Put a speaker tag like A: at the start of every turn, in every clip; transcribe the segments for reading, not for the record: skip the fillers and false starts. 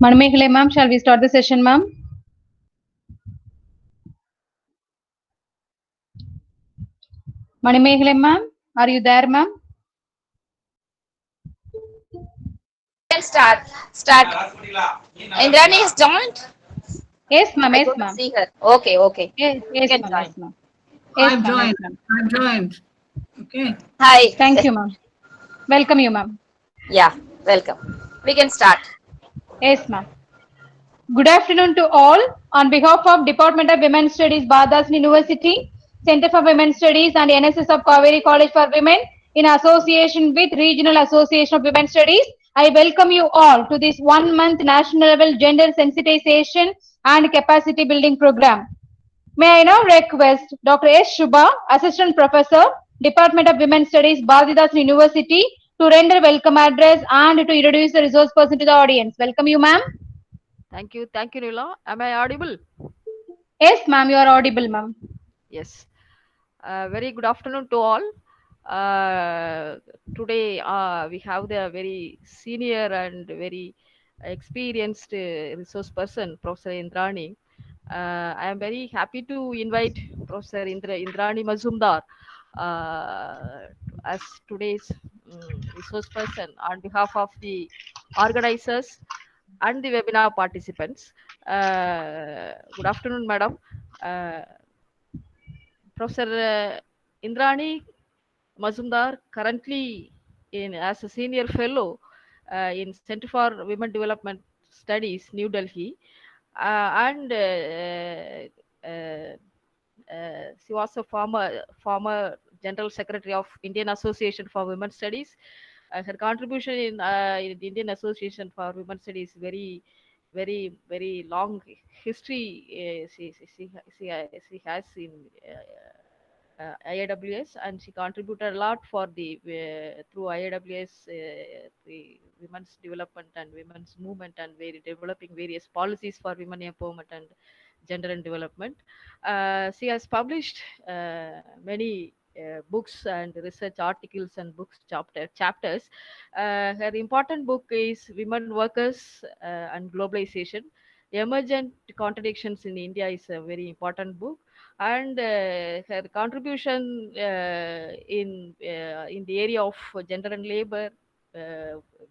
A: Manmeghale ma'am, shall we start the session, ma'am? Manmeghale ma'am, are you there, ma'am?
B: Can start. Indrani is joined.
A: Yes, ma'am.
B: I
A: Yes,
B: couldn't
A: ma'am.
B: see her. Okay.
A: Yes,
B: You
A: yes,
B: can
A: ma'am.
B: join.
A: Yes, ma'am. Yes,
C: I've
A: ma'am. Yes,
C: joined.
A: ma'am.
C: I've joined. Okay.
B: Hi.
A: Thank you, ma'am. Welcome you, ma'am.
B: Yeah, welcome. We can start.
A: Yes, ma'am. Good afternoon to all. On behalf of Department of Women's Studies, Badasan University, Center for Women's Studies, and NSS of Kaveri College for Women, in association with Regional Association of Women's Studies, I welcome you all to this 1 month national level gender sensitization and capacity building program. May I now request Dr. S. Shubha, Assistant Professor, Department of Women's Studies, Bhadidhasan University, to render welcome address and to introduce the resource person to the audience. Welcome you, ma'am.
D: Thank you, Nila. Am I audible?
A: Yes, ma'am, you are audible, ma'am.
D: Yes. Very good afternoon to all. Today we have the very senior and very experienced resource person, Professor Indrani. I am very happy to invite Professor Indrani Mazumdar as today's resource person on behalf of the organizers and the webinar participants. Good afternoon, madam. Uh, Professor Indrani Mazumdar, currently as a senior fellow in Center for Women Development Studies, New Delhi, and she was a former General Secretary of Indian Association for Women Studies. Her contribution in the Indian Association for Women Studies very long history. She has in IAWS, and she contributed a lot for the through IAWS the women's development and women's movement, and very developing various policies for women empowerment and gender and development. She has published many books and research articles and books chapters. Her important book is Women Workers and Globalization. Emergent Contradictions in India is a very important book, and her contribution in the area of gender and labor,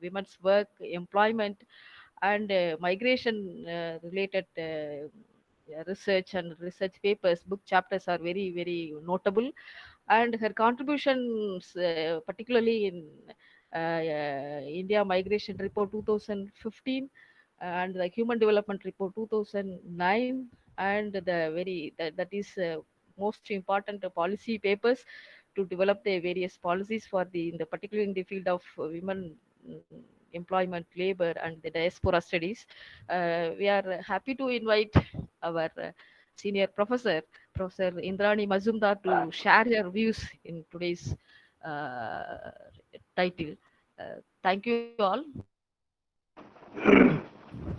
D: women's work, employment, and migration related research and research papers, book chapters are very notable. And her contributions, particularly in India Migration Report 2015 and the Human Development Report 2009, and that is most important policy papers to develop the various policies for the particularly in the field of women employment, labor, and the diaspora studies. We are happy to invite our senior professor, Professor Indrani Mazumdar, to share her views in today's uh, title. Thank you all.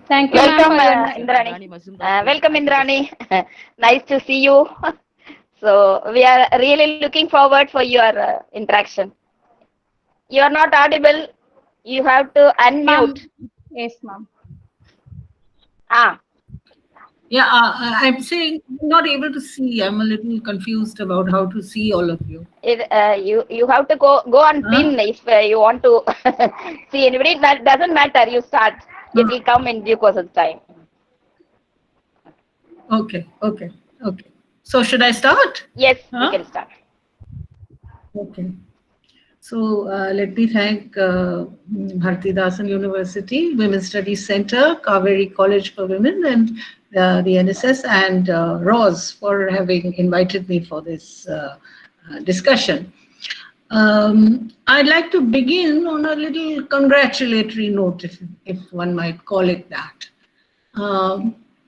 A: Thank you, ma'am,
B: Welcome,
A: for your
B: Indrani.
D: Indrani Mazumdar to
B: Welcome,
D: address.
B: Indrani. Nice to see you. So we are really looking forward for your interaction. You are not audible. You have to
A: ma'am.
B: unmute.
A: Yes, ma'am.
B: Ah,
C: Yeah, I'm saying I'm not able to see. I'm a little confused about how to see all of you.
B: you have to go on
C: Huh?
B: pin if you want to see anybody. That doesn't matter. You start. It will come in due course of time.
C: Okay. So should I start?
B: Yes, we
C: Huh?
B: can start.
C: Okay. So let me thank Bharatidasan University, Women's Studies Center, Kaveri College for Women, and the NSS and ROS for having invited me for this discussion. I'd like to begin on a little congratulatory note, if one might call it that.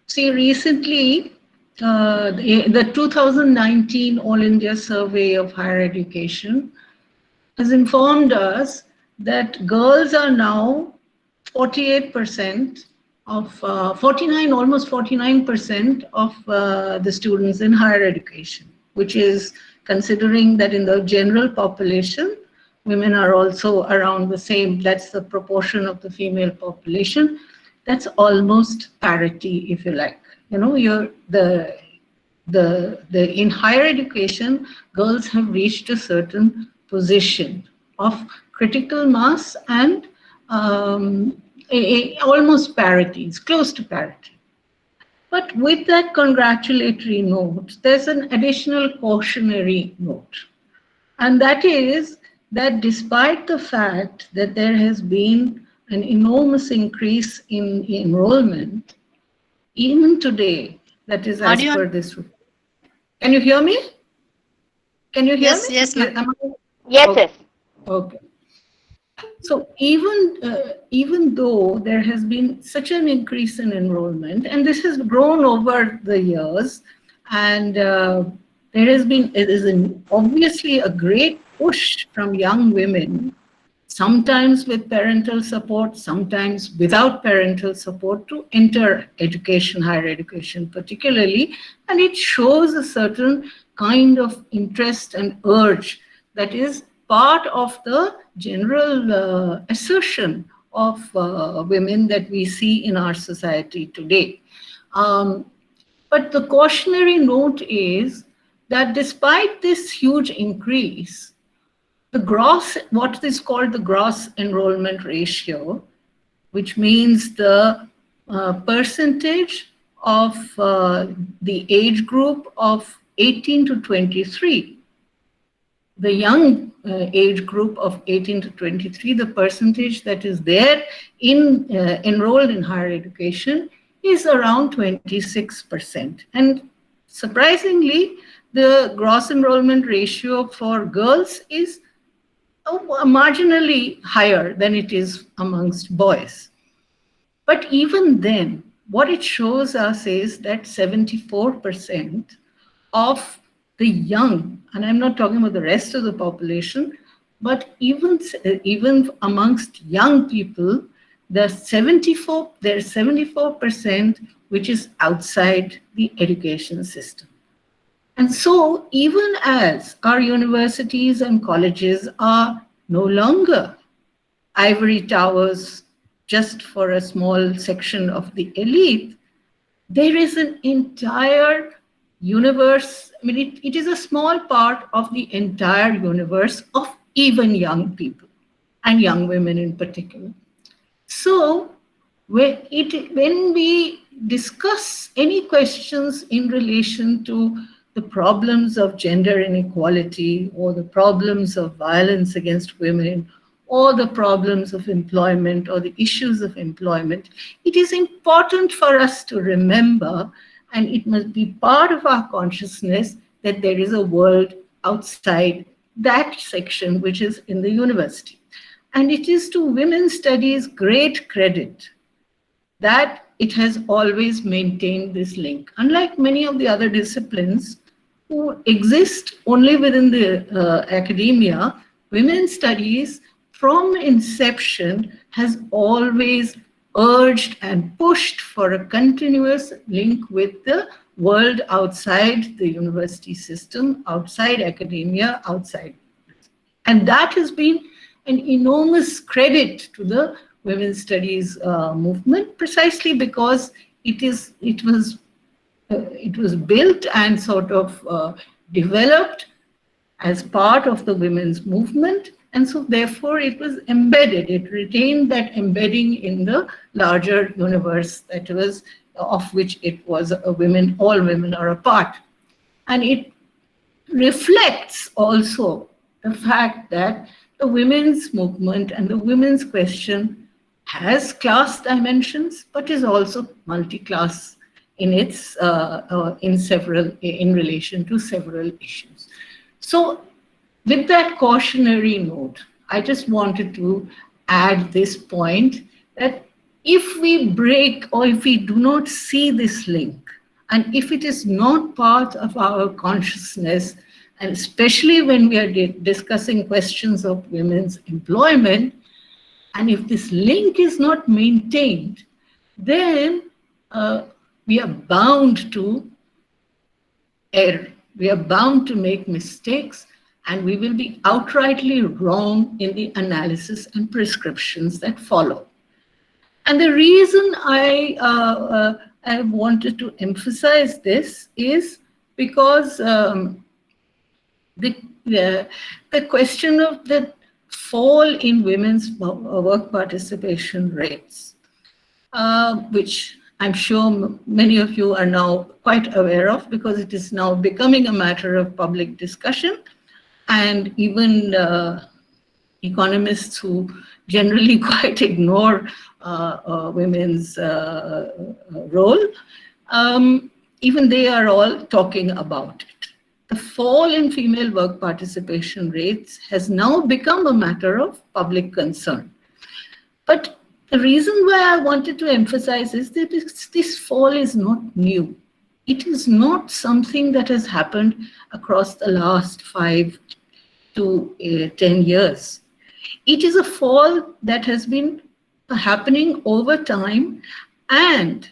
C: See, recently, the 2019 All India Survey of Higher Education has informed us that girls are now 48% of 49, almost 49% of the students in higher education, which is considering that in the general population, women are also around the same. That's the proportion of the female population. that's almost parity, if you like. You know, in higher education, girls have reached a certain position of critical mass and almost parity, it's close to parity. But with that congratulatory note, there's an additional cautionary note. And that is that despite the fact that there has been an enormous increase in enrollment, even today, that is as per this report. Can you hear me? Can you hear me?
E: Yes, ma'am.
B: Yes,
C: okay.
B: yes.
C: Okay. So even though there has been such an increase in enrollment, and this has grown over the years, and there has been, it is obviously a great push from young women, sometimes with parental support, sometimes without parental support, to enter education, higher education particularly, and it shows a certain kind of interest and urge that is part of the general assertion of women that we see in our society today. But the cautionary note is that despite this huge increase, the gross, what is called the gross enrollment ratio, which means the percentage of the age group of 18 to 23, the young age group of 18 to 23, the percentage that is there in enrolled in higher education is around 26%. And surprisingly, the gross enrollment ratio for girls is marginally higher than it is amongst boys. But even then, what it shows us is that 74% of the young, and I'm not talking about the rest of the population, but even amongst young people, there's 74% which is outside the education system. And so even as our universities and colleges are no longer ivory towers just for a small section of the elite, there is an entire universe. I mean, it is a small part of the entire universe of even young people and young women in particular. So when we discuss any questions in relation to the problems of gender inequality or the problems of violence against women or the problems of employment or the issues of employment, it is important for us to remember, and it must be part of our consciousness, that there is a world outside that section which is in the university. And it is to women's studies great credit that it has always maintained this link. Unlike many of the other disciplines who exist only within the academia, women's studies from inception has always urged and pushed for a continuous link with the world outside the university system, outside academia, outside. And that has been an enormous credit to the women's studies movement, precisely because it was built and sort of developed as part of the women's movement. And so therefore it was embedded, it retained that embedding in the larger universe that was, of which it was a women, all women are a part. And it reflects also the fact that the women's movement and the women's question has class dimensions, but is also multi-class in its in relation to several issues. So with that cautionary note, I just wanted to add this point that if we break or if we do not see this link, and if it is not part of our consciousness, and especially when we are discussing questions of women's employment, and if this link is not maintained, then we are bound to err. We are bound to make mistakes, and we will be outrightly wrong in the analysis and prescriptions that follow. And the reason I wanted to emphasize this is because the question of the fall in women's work participation rates, which I'm sure many of you are now quite aware of, because it is now becoming a matter of public discussion, and even economists who generally quite ignore women's role, even they are all talking about it. The fall in female work participation rates has now become a matter of public concern. But the reason why I wanted to emphasize is that this fall is not new. It is not something that has happened across the last 5 to 10 years. It is a fall that has been happening over time, and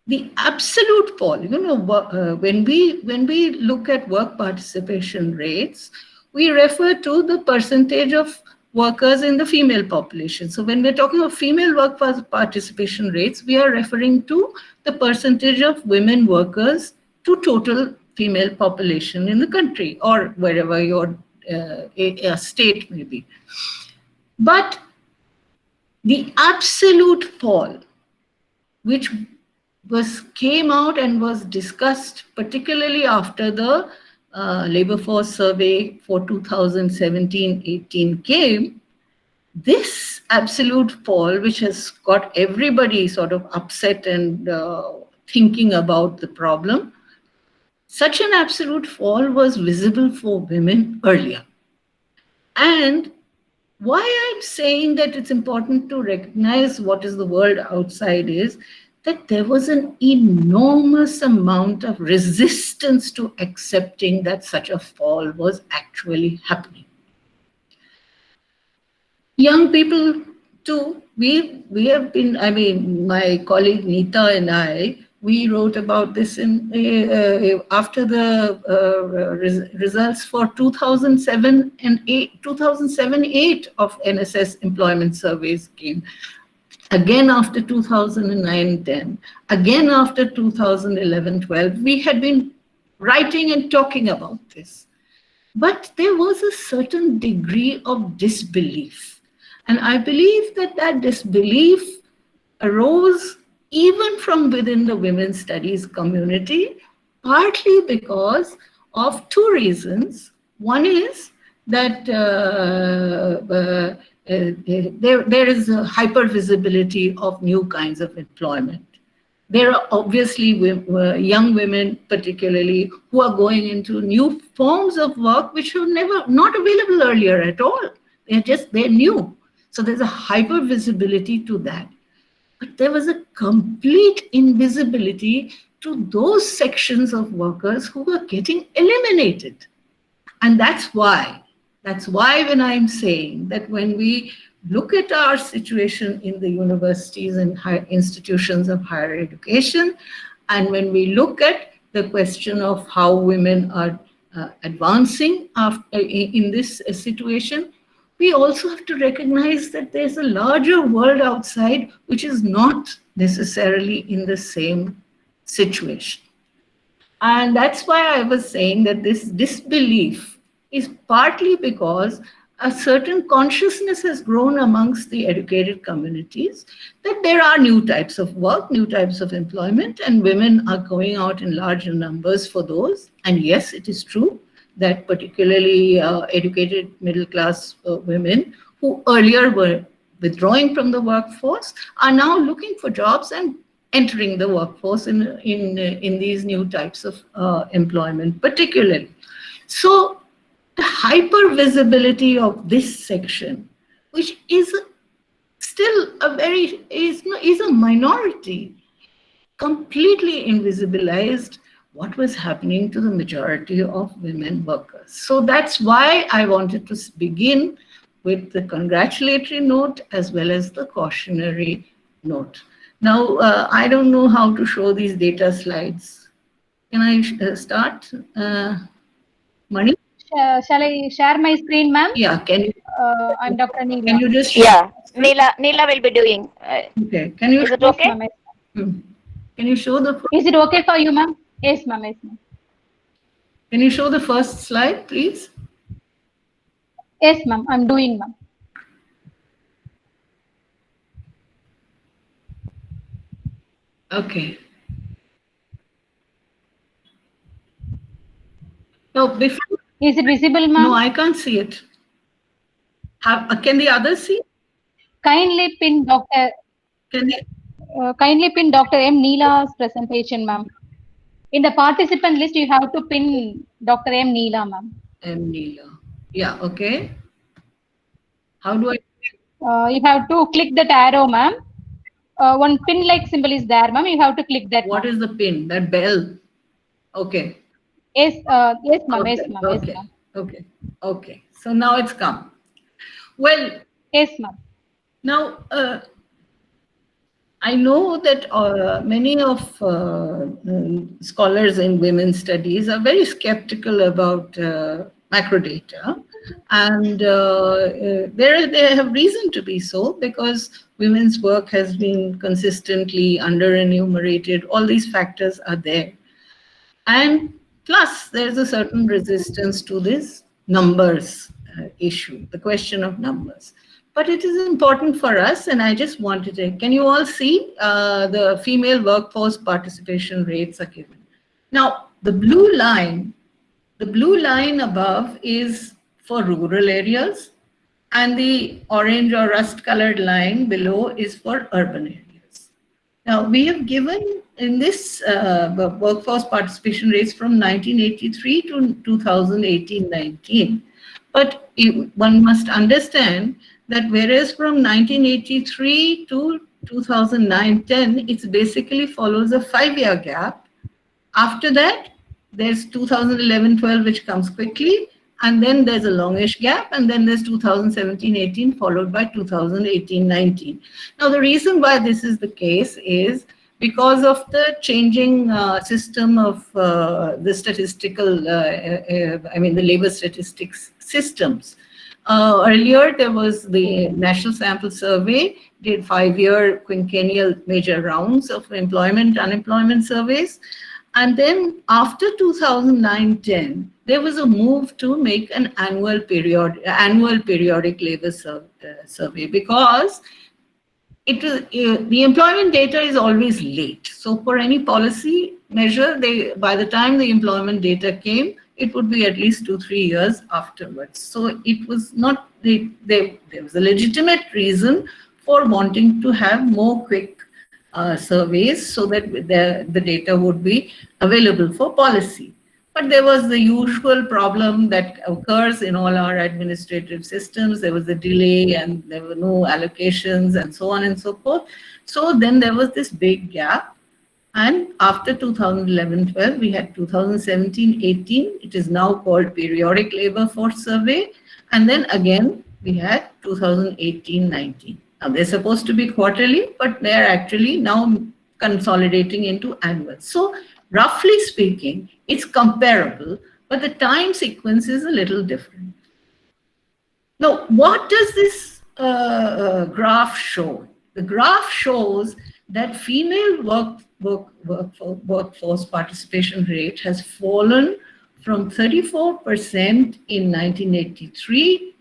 C: the absolute fall, when we look at work participation rates, we refer to the percentage of workers in the female population. So when we're talking of female work participation rates, we are referring to the percentage of women workers to total female population in the country, or wherever your a state may be. But the absolute fall, which came out and was discussed particularly after the labor force survey for 2017-18 came, this absolute fall, which has got everybody sort of upset and thinking about the problem, such an absolute fall was visible for women earlier. And why I'm saying that it's important to recognize what is the world outside is that there was an enormous amount of resistance to accepting that such a fall was actually happening. Young people too, we have been, I mean, my colleague Neeta and I, we wrote about this in after the results for 2007-8 of NSS employment surveys came. Again after 2009-10, again after 2011-12, we had been writing and talking about this. But there was a certain degree of disbelief. And I believe that that disbelief arose even from within the women's studies community, partly because of two reasons. One is that there is a hypervisibility of new kinds of employment. There are obviously young women, particularly, who are going into new forms of work which were not available earlier at all. They're new. So there's a hypervisibility to that. But there was a complete invisibility to those sections of workers who were getting eliminated. And that's why when I'm saying that when we look at our situation in the universities and higher institutions of higher education, and when we look at the question of how women are advancing in this situation, we also have to recognize that there's a larger world outside which is not necessarily in the same situation. And that's why I was saying that this disbelief is partly because a certain consciousness has grown amongst the educated communities that there are new types of work, new types of employment, and women are going out in larger numbers for those. And yes, it is true that particularly educated middle-class women who earlier were withdrawing from the workforce are now looking for jobs and entering the workforce in these new types of employment particularly. So the hypervisibility of this section, which is still is a minority, completely invisibilized what was happening to the majority of women workers. So that's why I wanted to begin with the congratulatory note as well as the cautionary note. Now, I don't know how to show these data slides. Can I start? Mani?
A: Shall I share my screen, ma'am?
C: Yeah, can you?
A: I'm Dr. Neela.
C: Can you just
B: Yeah, Neela will be doing.
C: Okay. Can you
B: Is it
A: Yes,
B: okay?
A: ma'am. Yes, ma'am.
C: Can you show the
A: Is it okay for you, ma'am? Yes, ma'am. Yes, ma'am.
C: Can you show the first slide, please?
A: Yes, ma'am. I'm doing, ma'am.
C: Okay. No, before.
A: Is it visible, ma'am?
C: No, I can't see it. Can the others see?
A: Kindly pin Dr.
C: Can they?
A: Kindly pin Dr. M. Neela's presentation, ma'am. In the participant list, you have to pin Dr. M. Neela, ma'am.
C: M. Neela. Yeah. Okay. How do I?
A: You have to click that arrow, ma'am. One pin-like symbol is there, ma'am. You have to click that.
C: What is the pin? That bell. Okay.
A: Yes, yes, ma'am. Yes,
C: Okay.
A: ma'am. Yes,
C: Okay.
A: ma'am.
C: Okay. Okay. So now it's come. Well,
A: Yes, ma'am.
C: now I know that many of scholars in women's studies are very skeptical about macrodata, and they have reason to be so, because women's work has been consistently under-enumerated. All these factors are there. And plus, there's a certain resistance to this numbers issue, the question of numbers. But it is important for us, and I just wanted to, can you all see the female workforce participation rates are given? Now, the blue line above is for rural areas, and the orange or rust colored line below is for urban areas. Now, we have given in this workforce participation rates from 1983 to 2018-19. But one must understand that whereas from 1983 to 2009-10, it basically follows a 5-year gap. After that, there's 2011-12, which comes quickly, and then there's a longish gap, and then there's 2017-18, followed by 2018-19. Now, the reason why this is the case is because of the changing system of the statistical, the labor statistics systems. Earlier, there was the National Sample Survey, did 5-year quinquennial major rounds of employment, unemployment surveys. And then after 2009-10, there was a move to make an annual periodic labor survey, because the employment data is always late. So for any policy measure, by the time the employment data came, it would be at least 2-3 years afterwards. So it was not, there was a legitimate reason for wanting to have more quick surveys so that the data would be available for policy. But there was the usual problem that occurs in all our administrative systems. There was a delay and there were no allocations and so on and so forth. So then there was this big gap. And after 2011-12, we had 2017-18. It is now called Periodic Labor Force Survey. And then again, we had 2018-19. Now, they're supposed to be quarterly, but they're actually now consolidating into annual. So roughly speaking, it's comparable, but the time sequence is a little different. Now, what does this graph show? The graph shows that female workforce participation rate has fallen from 34% in 1983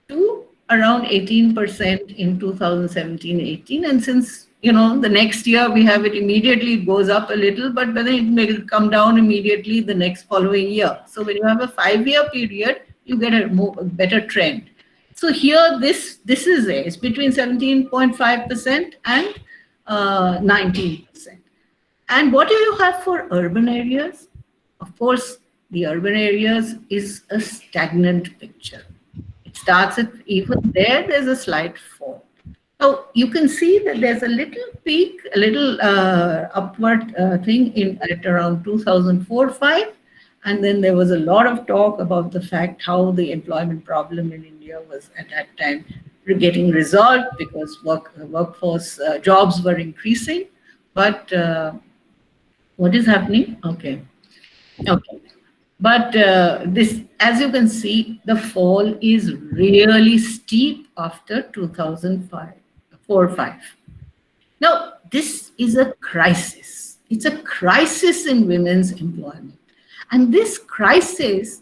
C: to around 18% in 2017-18. And since, the next year we have it immediately, it goes up a little, but then it may come down immediately the next following year. So when you have a 5-year period, you get a better trend. So here, this is it's between 17.5% and 19%. And what do you have for urban areas? Of course, the urban areas is a stagnant picture. It starts at, even there's a slight fall. So you can see that there's a little peak, a little upward thing at around 2004-05. And then there was a lot of talk about the fact how the employment problem in India was at that time getting resolved because workforce jobs were increasing. But what is happening? Okay. But this, as you can see, the fall is really steep after 2005, 4-5. Now, this is a crisis. It's a crisis in women's employment. And this crisis,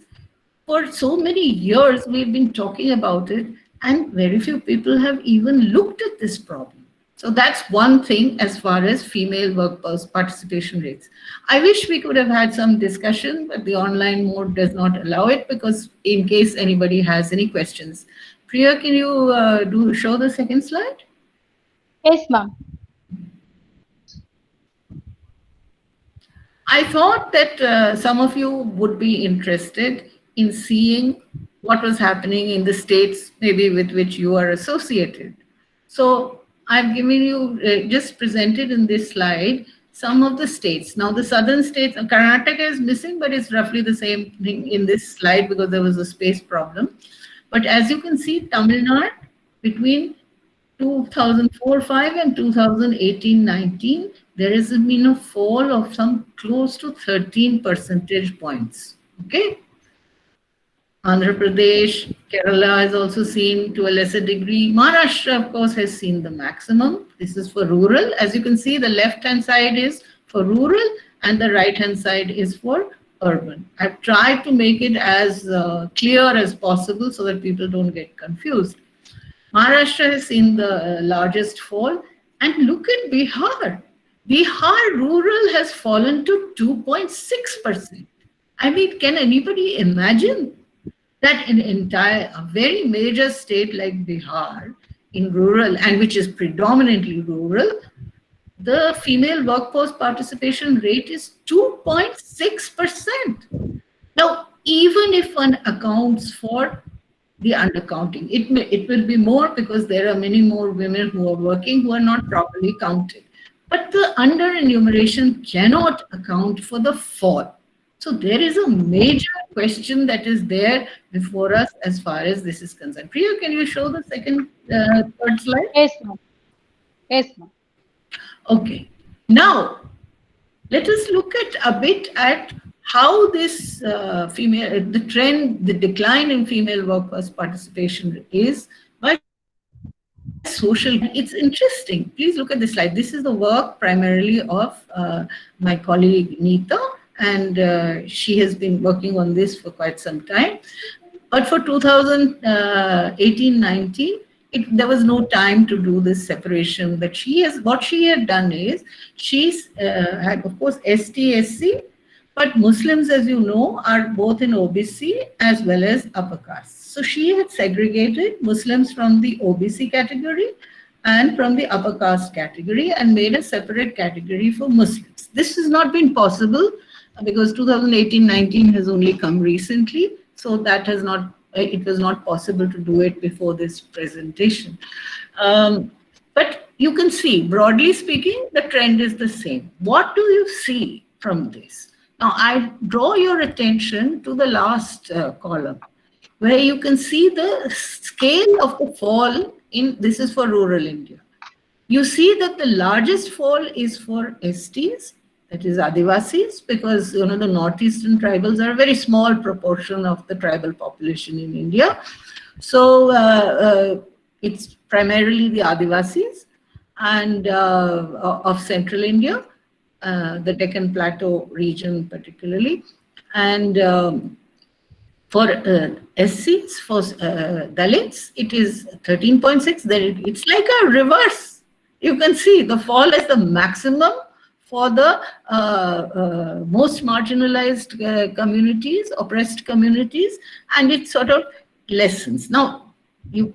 C: for so many years, we've been talking about it, and very few people have even looked at this problem. So that's one thing as far as female workforce participation rates. I wish we could have had some discussion, but the online mode does not allow it, because in case anybody has any questions. Priya, can you show the second slide?
A: Yes, ma'am.
C: I thought that some of you would be interested in seeing what was happening in the states maybe with which you are associated. So I've given you, just presented in this slide, some of the states. Now the southern states, Karnataka is missing, but it's roughly the same thing in this slide because there was a space problem. But as you can see, Tamil Nadu between 2004-5 and 2018-19, there has been a fall of some close to 13 percentage points. Okay. Andhra Pradesh, Kerala is also seen to a lesser degree. Maharashtra, of course, has seen the maximum. This is for rural. As you can see, the left-hand side is for rural and the right-hand side is for urban. I've tried to make it as clear as possible so that people don't get confused. Maharashtra has seen the largest fall. And look at Bihar. Bihar rural has fallen to 2.6%. I mean, can anybody imagine that an entire, a very major state like Bihar in rural, and which is predominantly rural, the female workforce participation rate is 2.6%. Now, even if one accounts for the undercounting, it will be more because there are many more women who are working who are not properly counted. But the under-enumeration cannot account for the fall. So there is a major question that is there before us as far as this is concerned. Priya, can you show the third slide?
A: Yes, ma'am. Yes, ma'am.
C: Okay. Now, let us look at a bit at how this the trend, the decline in female workforce participation is by social. It's interesting. Please look at this slide. This is the work primarily of my colleague Neeta, and she has been working on this for quite some time. But for 2018-19, there was no time to do this separation. That what she had done is, she's had, of course, ST, SC, but Muslims, as you know, are both in OBC as well as upper caste. So she had segregated Muslims from the OBC category and from the upper caste category and made a separate category for Muslims. This has not been possible because 2018-19 has only come recently. So that has not, it was not possible to do it before this presentation. But you can see, broadly speaking, the trend is the same. What do you see from this? Now, I draw your attention to the last column, where you can see the scale of the fall in, this is for rural India. You see that the largest fall is for STs, that is Adivasis, because the northeastern tribals are a very small proportion of the tribal population in India. So it's primarily the Adivasis and of central India, the Deccan Plateau region particularly, and for SCs, for Dalits, it is 13.6. Then it's like a reverse. You can see the fall is the maximum for the most marginalized communities, oppressed communities, and it sort of lessens. Now,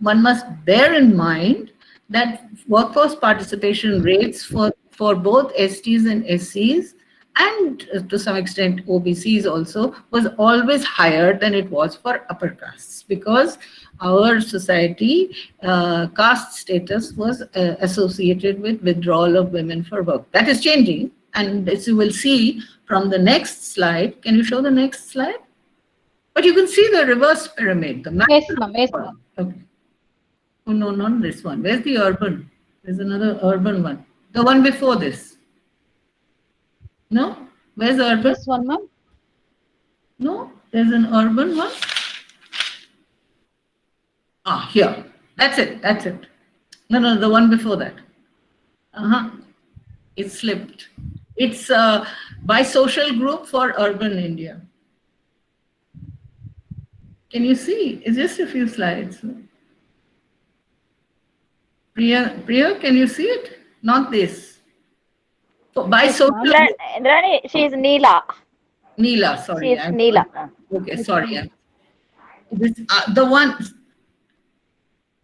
C: one must bear in mind that workforce participation rates for both STs and SCs, and to some extent OBCs also, was always higher than it was for upper castes, because our society, caste status was associated with withdrawal of women for work. That is changing, and as you will see from the next slide. Can you show the next slide? But you can see the reverse pyramid.
A: Yes, ma'am. Yes, ma'am.
C: Okay. Oh, no, not this one. Where's the urban? There's another urban one. The one before this. No? Where's the urban?
A: This one, ma'am.
C: No, there's an urban one. Ah, here. That's it. That's it. No, the one before that. It slipped. It's by social group for urban India. Can you see? It's just a few slides. Priya, can you see it? Not this. By social group.
B: Rani, she is Neela.
C: Neela, sorry.
B: She is Neela.
C: Okay, sorry. This, the one.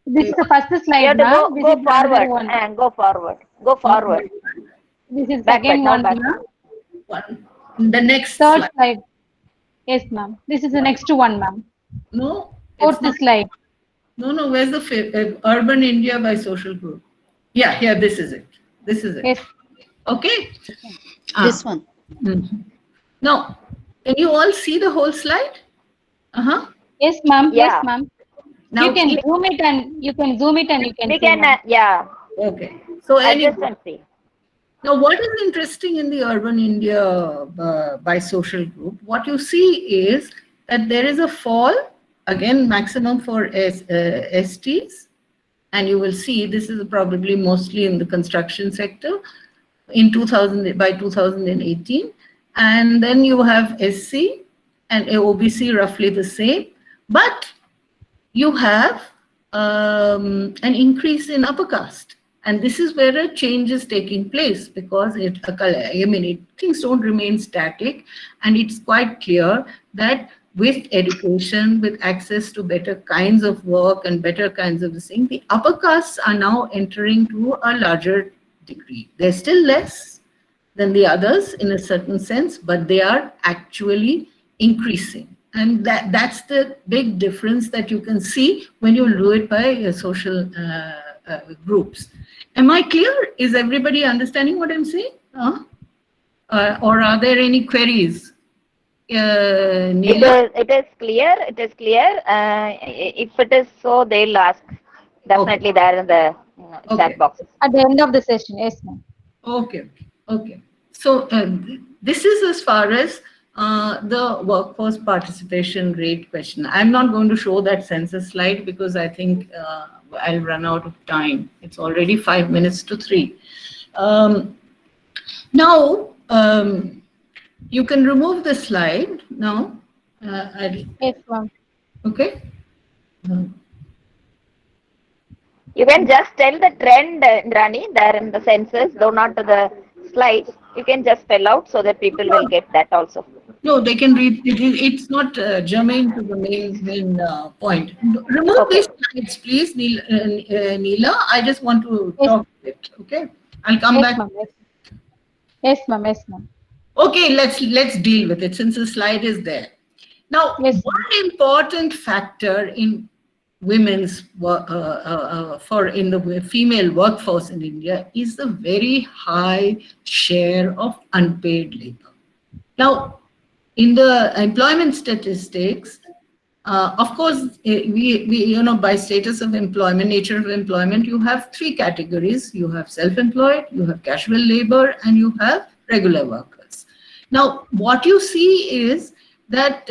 A: This is the first
B: You
A: slide,
B: have to
A: ma'am. This
B: go
A: is the other
B: forward
A: one.
B: and go forward. Go forward.
A: This is
B: Backward,
A: second
B: now
A: one,
B: backward.
A: ma'am.
C: One. The next
A: Third
C: slide.
A: slide. Yes, ma'am. This is the next one, ma'am.
C: No.
A: Fourth slide.
C: No, where's the urban India by social group? Yeah, here, this is it. This is it.
A: Yes.
C: Okay.
E: This one.
C: Now, can you all see the whole slide?
A: Yes, ma'am.
B: Yeah.
A: Yes, ma'am.
C: Now,
A: You can zoom it and you can
B: We
A: see,
B: can,
A: ma'am.
B: yeah,
C: okay. So
B: adjust
C: anyway,
B: and see.
C: now what is interesting in the urban India by social group, what you see is that there is a fall, again, maximum for STs, and you will see this is probably mostly in the construction sector in 2000 by 2018, and then you have SC and OBC roughly the same, but you have an increase in upper caste, and this is where a change is taking place because things don't remain static, and it's quite clear that with education, with access to better kinds of work and better kinds of thing, the upper castes are now entering to a larger degree. They're still less than the others in a certain sense, but they are actually increasing. And that's the big difference that you can see when you do it by social groups. Am I clear? Is everybody understanding what I'm saying? Or are there any queries? Neela?
B: It is clear. It is clear. If it is so, they'll ask. Definitely there in the chat boxes.
A: At the end of the session, yes, ma'am.
C: Okay. So this is as far as the workforce participation rate question. I'm not going to show that census slide because I think I'll run out of time. It's already 5 minutes to 3. Now, you can remove the slide now.
A: Yes, ma'am.
C: Okay.
B: You can just tell the trend, Rani, there in the census, though not to the slides. You can just spell out so that people will get that also.
C: No, they can read. It's not germane to the main point. Remove these slides, please, Neela. I just want to talk a bit. Okay, I'll come back.
A: Ma'am. Yes, ma'am. Yes, ma'am.
C: Okay, let's deal with it since the slide is there. Now, one important factor in women's in the female workforce in India is the very high share of unpaid labor. Now, in the employment statistics, of course, we by status of employment, nature of employment, you have 3 categories. You have self-employed, you have casual labor, and you have regular workers. Now, what you see is that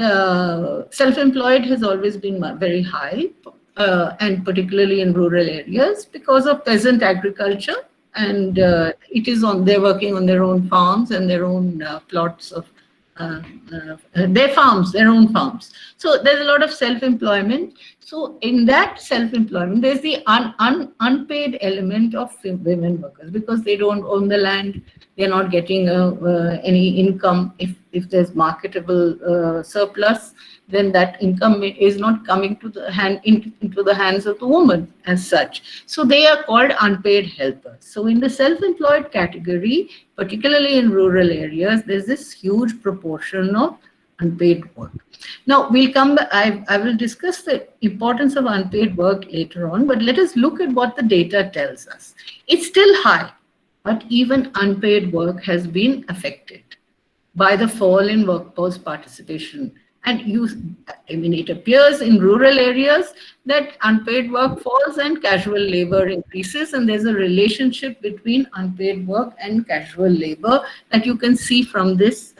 C: self-employed has always been very high, and particularly in rural areas because of peasant agriculture, and they're working on their own farms and their own plots of their own farms. So there's a lot of self-employment. So in that self-employment, there's the unpaid element of women workers because they don't own the land. They're not getting any income. If there's marketable surplus, then that income is not coming to into the hands of the woman as such. So they are called unpaid helpers. So in the self-employed category, particularly in rural areas, there's this huge proportion of unpaid work. Now we'll come back. I will discuss the importance of unpaid work later on, but let us look at what the data tells us. It's still high, but even unpaid work has been affected by the fall in workforce participation. And it appears in rural areas that unpaid work falls and casual labor increases, and there's a relationship between unpaid work and casual labor that you can see from this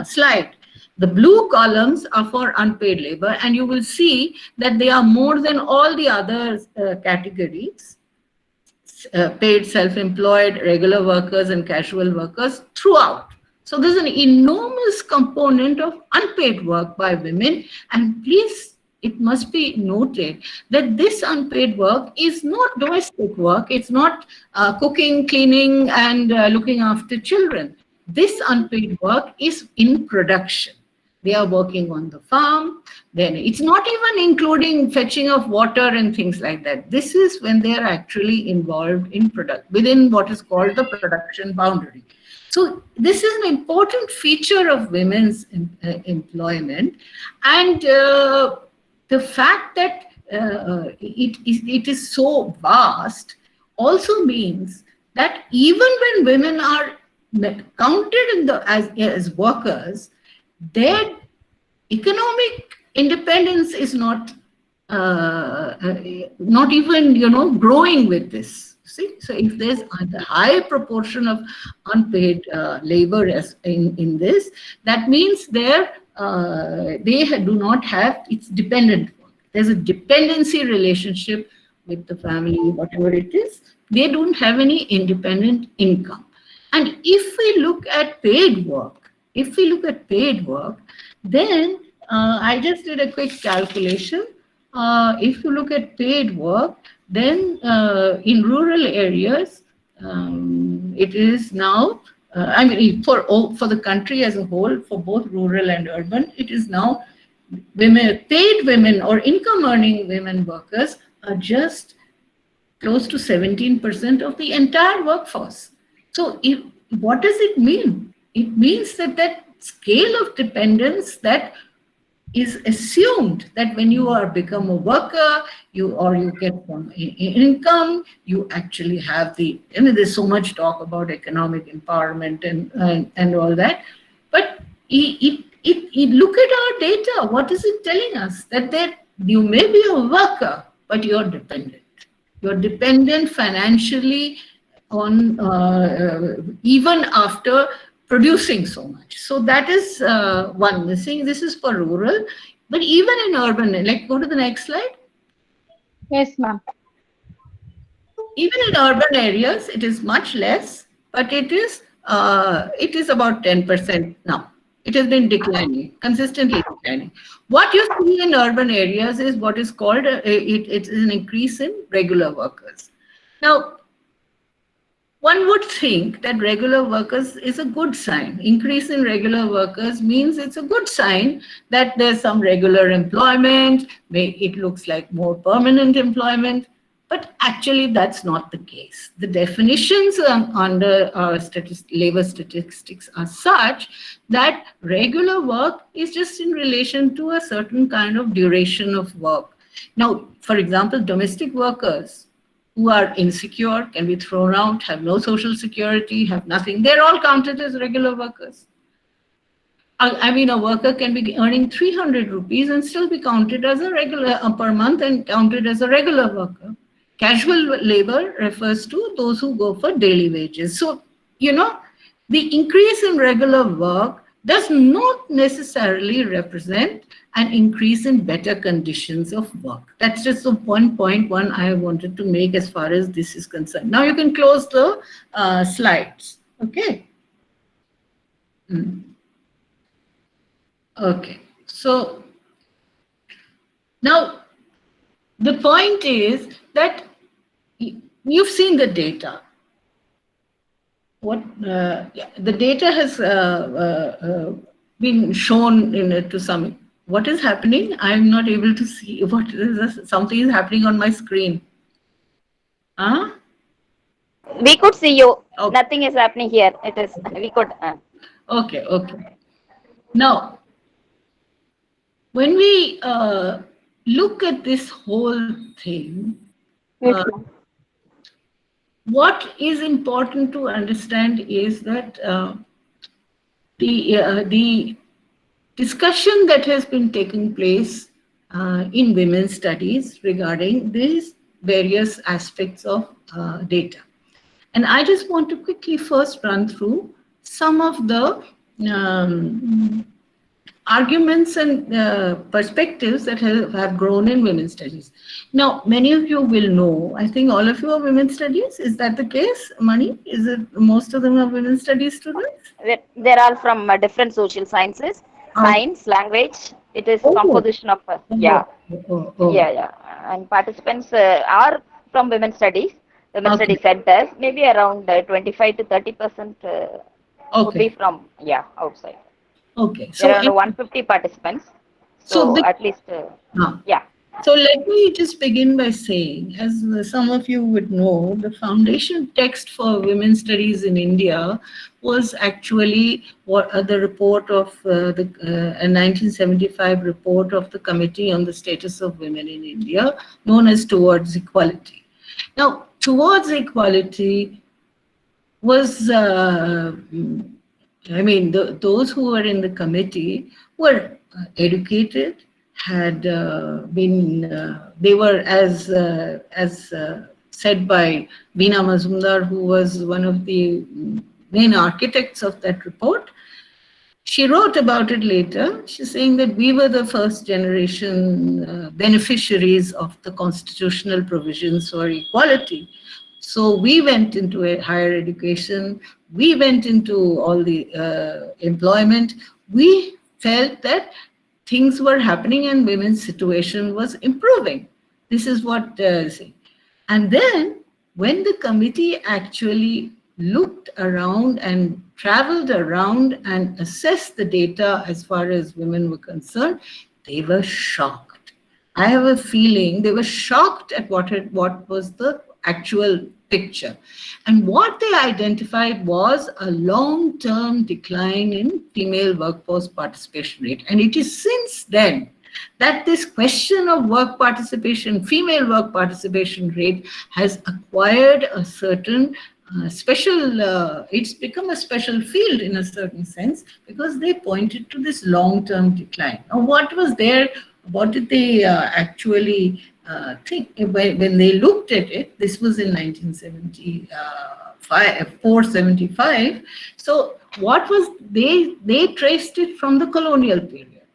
C: slide. The blue columns are for unpaid labor, and you will see that they are more than all the other categories, paid, self-employed, regular workers, and casual workers throughout. So there's an enormous component of unpaid work by women, and please, it must be noted that this unpaid work is not domestic work. It's not cooking, cleaning, and looking after children. This unpaid work is in production. They are working on the farm. Then it's not even including fetching of water and things like that. This is when they are actually involved in within what is called the production boundary. So this is an important feature of women's employment, and the fact that it is so vast also means that even when women are counted in as workers, their economic independence is not even growing with this. See, so if there's a high proportion of unpaid labor in this, that means they do not have, it's dependent work. There's a dependency relationship with the family, whatever it is. They don't have any independent income. And if we look at paid work, then I just did a quick calculation. If you look at paid work, then in rural areas, it is now, I mean, for the country as a whole, for both rural and urban, it is now paid women or income earning women workers are just close to 17% of the entire workforce. So what does it mean? It means that scale of dependence that is assumed, that when you become a worker, you get some income, you actually have there's so much talk about economic empowerment and all that, but look at our data. What is it telling us? That you may be a worker, but you're dependent. You're dependent financially on even after producing so much. So that is one missing. This is for rural, but even in urban, like go to the next slide.
A: Yes, ma'am.
C: Even in urban areas, it is much less, but it is about 10% now. It has been declining, consistently declining. What you see in urban areas is what is called, it is an increase in regular workers. Now, one would think that regular workers is a good sign. Increase in regular workers means it's a good sign that there's some regular employment, it looks like more permanent employment, but actually that's not the case. The definitions under labor statistics are such that regular work is just in relation to a certain kind of duration of work. Now, for example, domestic workers who are insecure, can be thrown out, have no social security, have nothing. They're all counted as regular workers. I mean, a worker can be earning 300 rupees and still be counted as a regular per month and counted as a regular worker. Casual labor refers to those who go for daily wages. So, the increase in regular work does not necessarily represent an increase in better conditions of work. That's just the 1.1 I wanted to make as far as this is concerned. Now you can close the slides. Okay. Okay. So now the point is that you've seen the data. The data has been shown to some. What is happening? I'm not able to see. What is this? Something is happening on my screen. Huh?
B: We could see you.
C: Okay.
B: Nothing is happening here. It is, we could.
C: Okay, okay. Now, when we look at this whole thing, what is important to understand is that the discussion that has been taking place in women's studies regarding these various aspects of data. And I just want to quickly first run through some of the arguments and perspectives that have grown in women's studies. Now, many of you will know, I think all of you are women's studies. Is that the case, Mani? Is it most of them are women's studies students?
B: They're all from different social sciences, science, language. It is
C: Oh,
B: composition of, yeah,
C: oh.
B: yeah. And participants are from women's studies, women's
C: Okay.
B: studies centers. Maybe around 25 to 30% would be
C: Okay.
B: from, yeah, outside.
C: Okay.
B: There
C: So,
B: are around 150 participants.
C: so
B: So
C: the,
B: at least, yeah.
C: So let me just begin by saying, as some of you would know, the foundation text for women's studies in India was actually the report of a 1975 report of the Committee on the Status of Women in India, known as Towards Equality. Now, Towards Equality was, those who were in the committee were educated, had they were, as said by Veena Mazumdar, who was one of the main architects of that report. She wrote about it later. She's saying that we were the first generation beneficiaries of the constitutional provisions for equality. So we went into a higher education, we went into all the employment. We felt that things were happening and women's situation was improving. This is what saying. And then when the committee actually looked around and traveled around and assessed the data as far as women were concerned, they were shocked. I have a feeling they were shocked at what was the actual picture. And what they identified was a long-term decline in female workforce participation rate. And it is since then that this question of work participation, female work participation rate, has acquired a certain it's become a special field in a certain sense, because they pointed to this long-term decline. Now, what was there? What did they actually think when they looked at it? This was in 1975. So what was they traced it from the colonial period,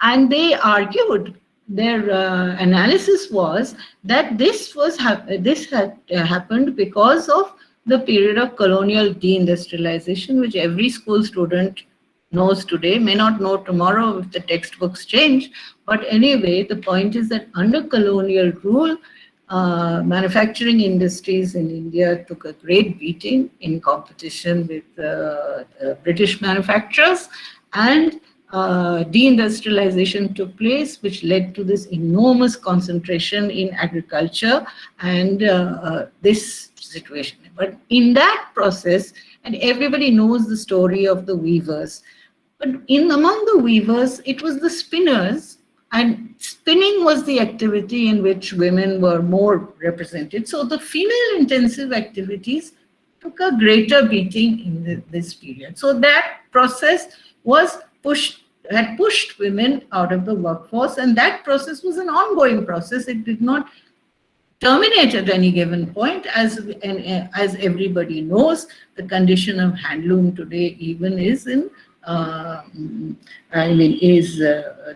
C: and they argued, their analysis was that this had happened because of the period of colonial deindustrialization, which every school student knows today, may not know tomorrow if the textbooks change. But anyway, the point is that under colonial rule, manufacturing industries in India took a great beating in competition with British manufacturers, and deindustrialization took place, which led to this enormous concentration in agriculture and this situation. But in that process, and everybody knows the story of the weavers, but among the weavers, it was the spinners, and spinning was the activity in which women were more represented. So the female-intensive activities took a greater beating in this period. So that process had pushed women out of the workforce, and that process was an ongoing process. It did not terminate at any given point. As everybody knows, the condition of handloom today even is in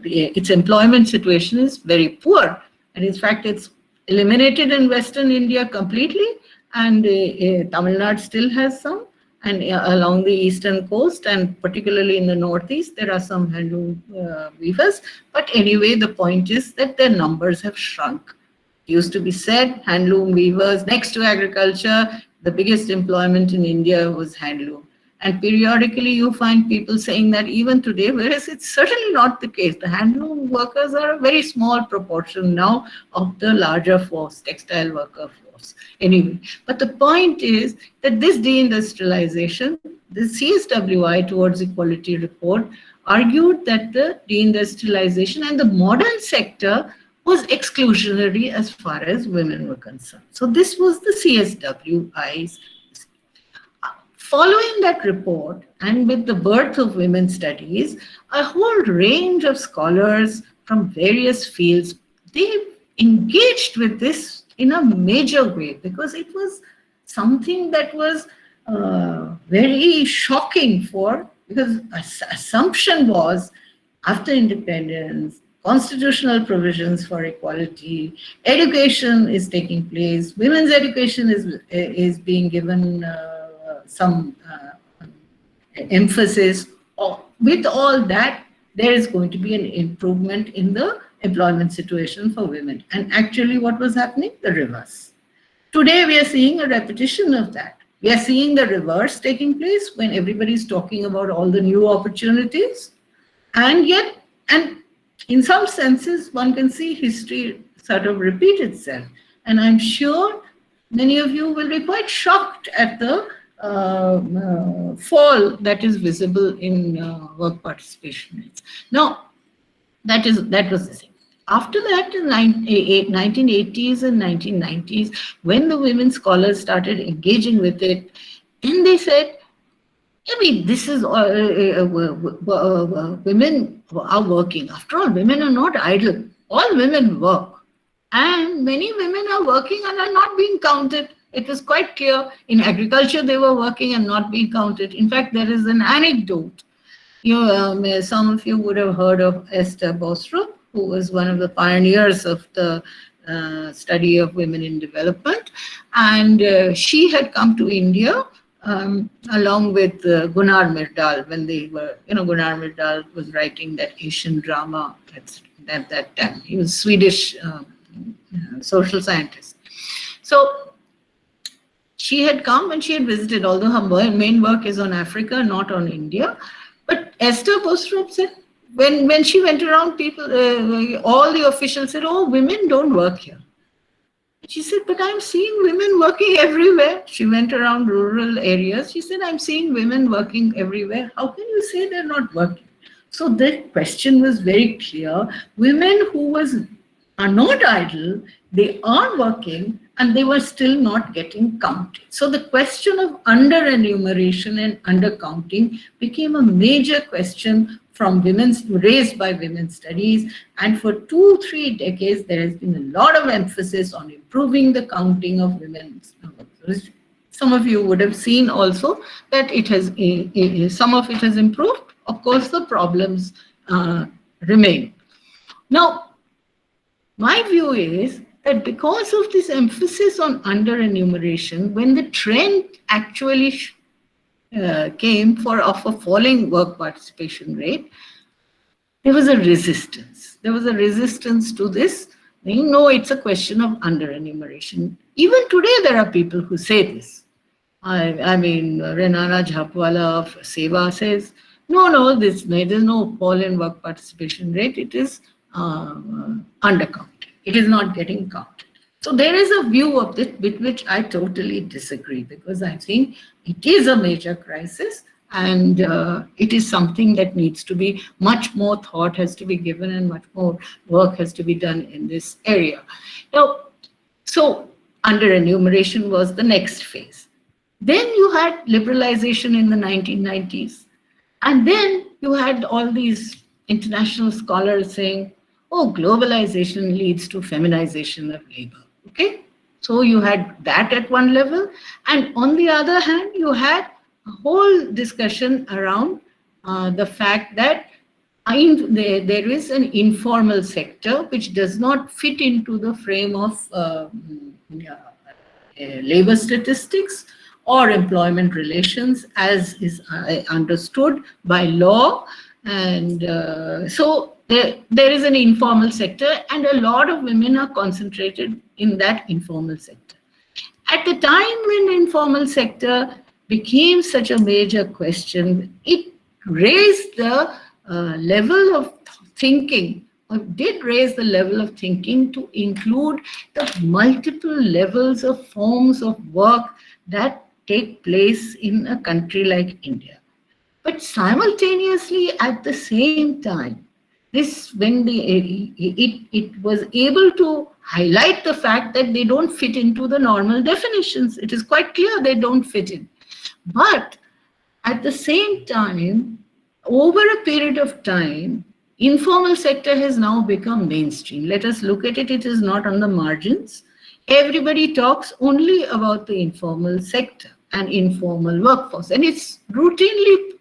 C: its employment situation is very poor, and in fact it's eliminated in Western India completely, and Tamil Nadu still has some, and along the eastern coast and particularly in the northeast there are some handloom weavers. But anyway, the point is that their numbers have shrunk. It used to be said, handloom weavers, next to agriculture, the biggest employment in India was handloom. And periodically you find people saying that even today, whereas it's certainly not the case. The handloom workers are a very small proportion now of the larger force, textile worker force. Anyway, but the point is that this deindustrialization, the CSWI Towards Equality report argued that the deindustrialization and the modern sector was exclusionary as far as women were concerned. So this was the CSWI's. Following that report, and with the birth of women's studies, a whole range of scholars from various fields, they engaged with this in a major way, because it was something that was very shocking because assumption was after independence, constitutional provisions for equality, education is taking place, women's education is being given some emphasis. With all that, there is going to be an improvement in the employment situation for women. And actually what was happening? The reverse. Today we are seeing a repetition of that. We are seeing the reverse taking place when everybody is talking about all the new opportunities. And yet, and in some senses, one can see history sort of repeat itself. And I'm sure many of you will be quite shocked at the fall that is visible in work participation rates. Now, that was the thing. After that, in 1980s and 1990s, when the women scholars started engaging with it, then they said, I mean, this is women are working. After all, women are not idle. All women work. And many women are working and are not being counted. It was quite clear. In agriculture, they were working and not being counted. In fact, there is an anecdote. Some of you would have heard of Esther Bostrup, who was one of the pioneers of the study of women in development. And she had come to India along with Gunnar Myrdal when they were, Gunnar Myrdal was writing that Asian drama at that time. He was Swedish social scientist. So she had come and she had visited, although her main work is on Africa, not on India. But Esther Bostrup said, when she went around, people, all the officials said, oh, women don't work here. She said, but I'm seeing women working everywhere. She went around rural areas. She said, I'm seeing women working everywhere. How can you say they're not working? So the question was very clear. Women who are not idle, they are working, and they were still not getting counted. So the question of under-enumeration and under-counting became a major question raised by women's studies. And for 2-3 decades, there has been a lot of emphasis on improving the counting of women's numbers. Some of you would have seen also that some of it has improved. Of course, the problems remain. Now, my view is that because of this emphasis on under-enumeration, when the trend actually came of a falling work participation rate, there was a resistance. There was a resistance to this. It's a question of under-enumeration. Even today, there are people who say this. I mean, Renana Jhapwala of SEWA says, no, there's no fall in work participation rate. It is undercounted. It is not getting counted. So there is a view of this with which I totally disagree, because I think it is a major crisis and it is something that needs to be, much more thought has to be given and much more work has to be done in this area. Now, so under-enumeration was the next phase. Then you had liberalization in the 1990s. And then you had all these international scholars saying, oh, globalization leads to feminization of labor. Okay, so you had that at one level, and on the other hand, you had a whole discussion around the fact that there is an informal sector which does not fit into the frame of labor statistics or employment relations as is understood by law. And so there is an informal sector, and a lot of women are concentrated in that informal sector. At the time when the informal sector became such a major question, it raised the level of thinking, or did raise the level of thinking to include the multiple levels of forms of work that take place in a country like India. But simultaneously, at the same time, it was able to highlight the fact that they don't fit into the normal definitions. It is quite clear they don't fit in. But at the same time, over a period of time, informal sector has now become mainstream. Let us look at it. It is not on the margins. Everybody talks only about the informal sector and informal workforce. And it's routinely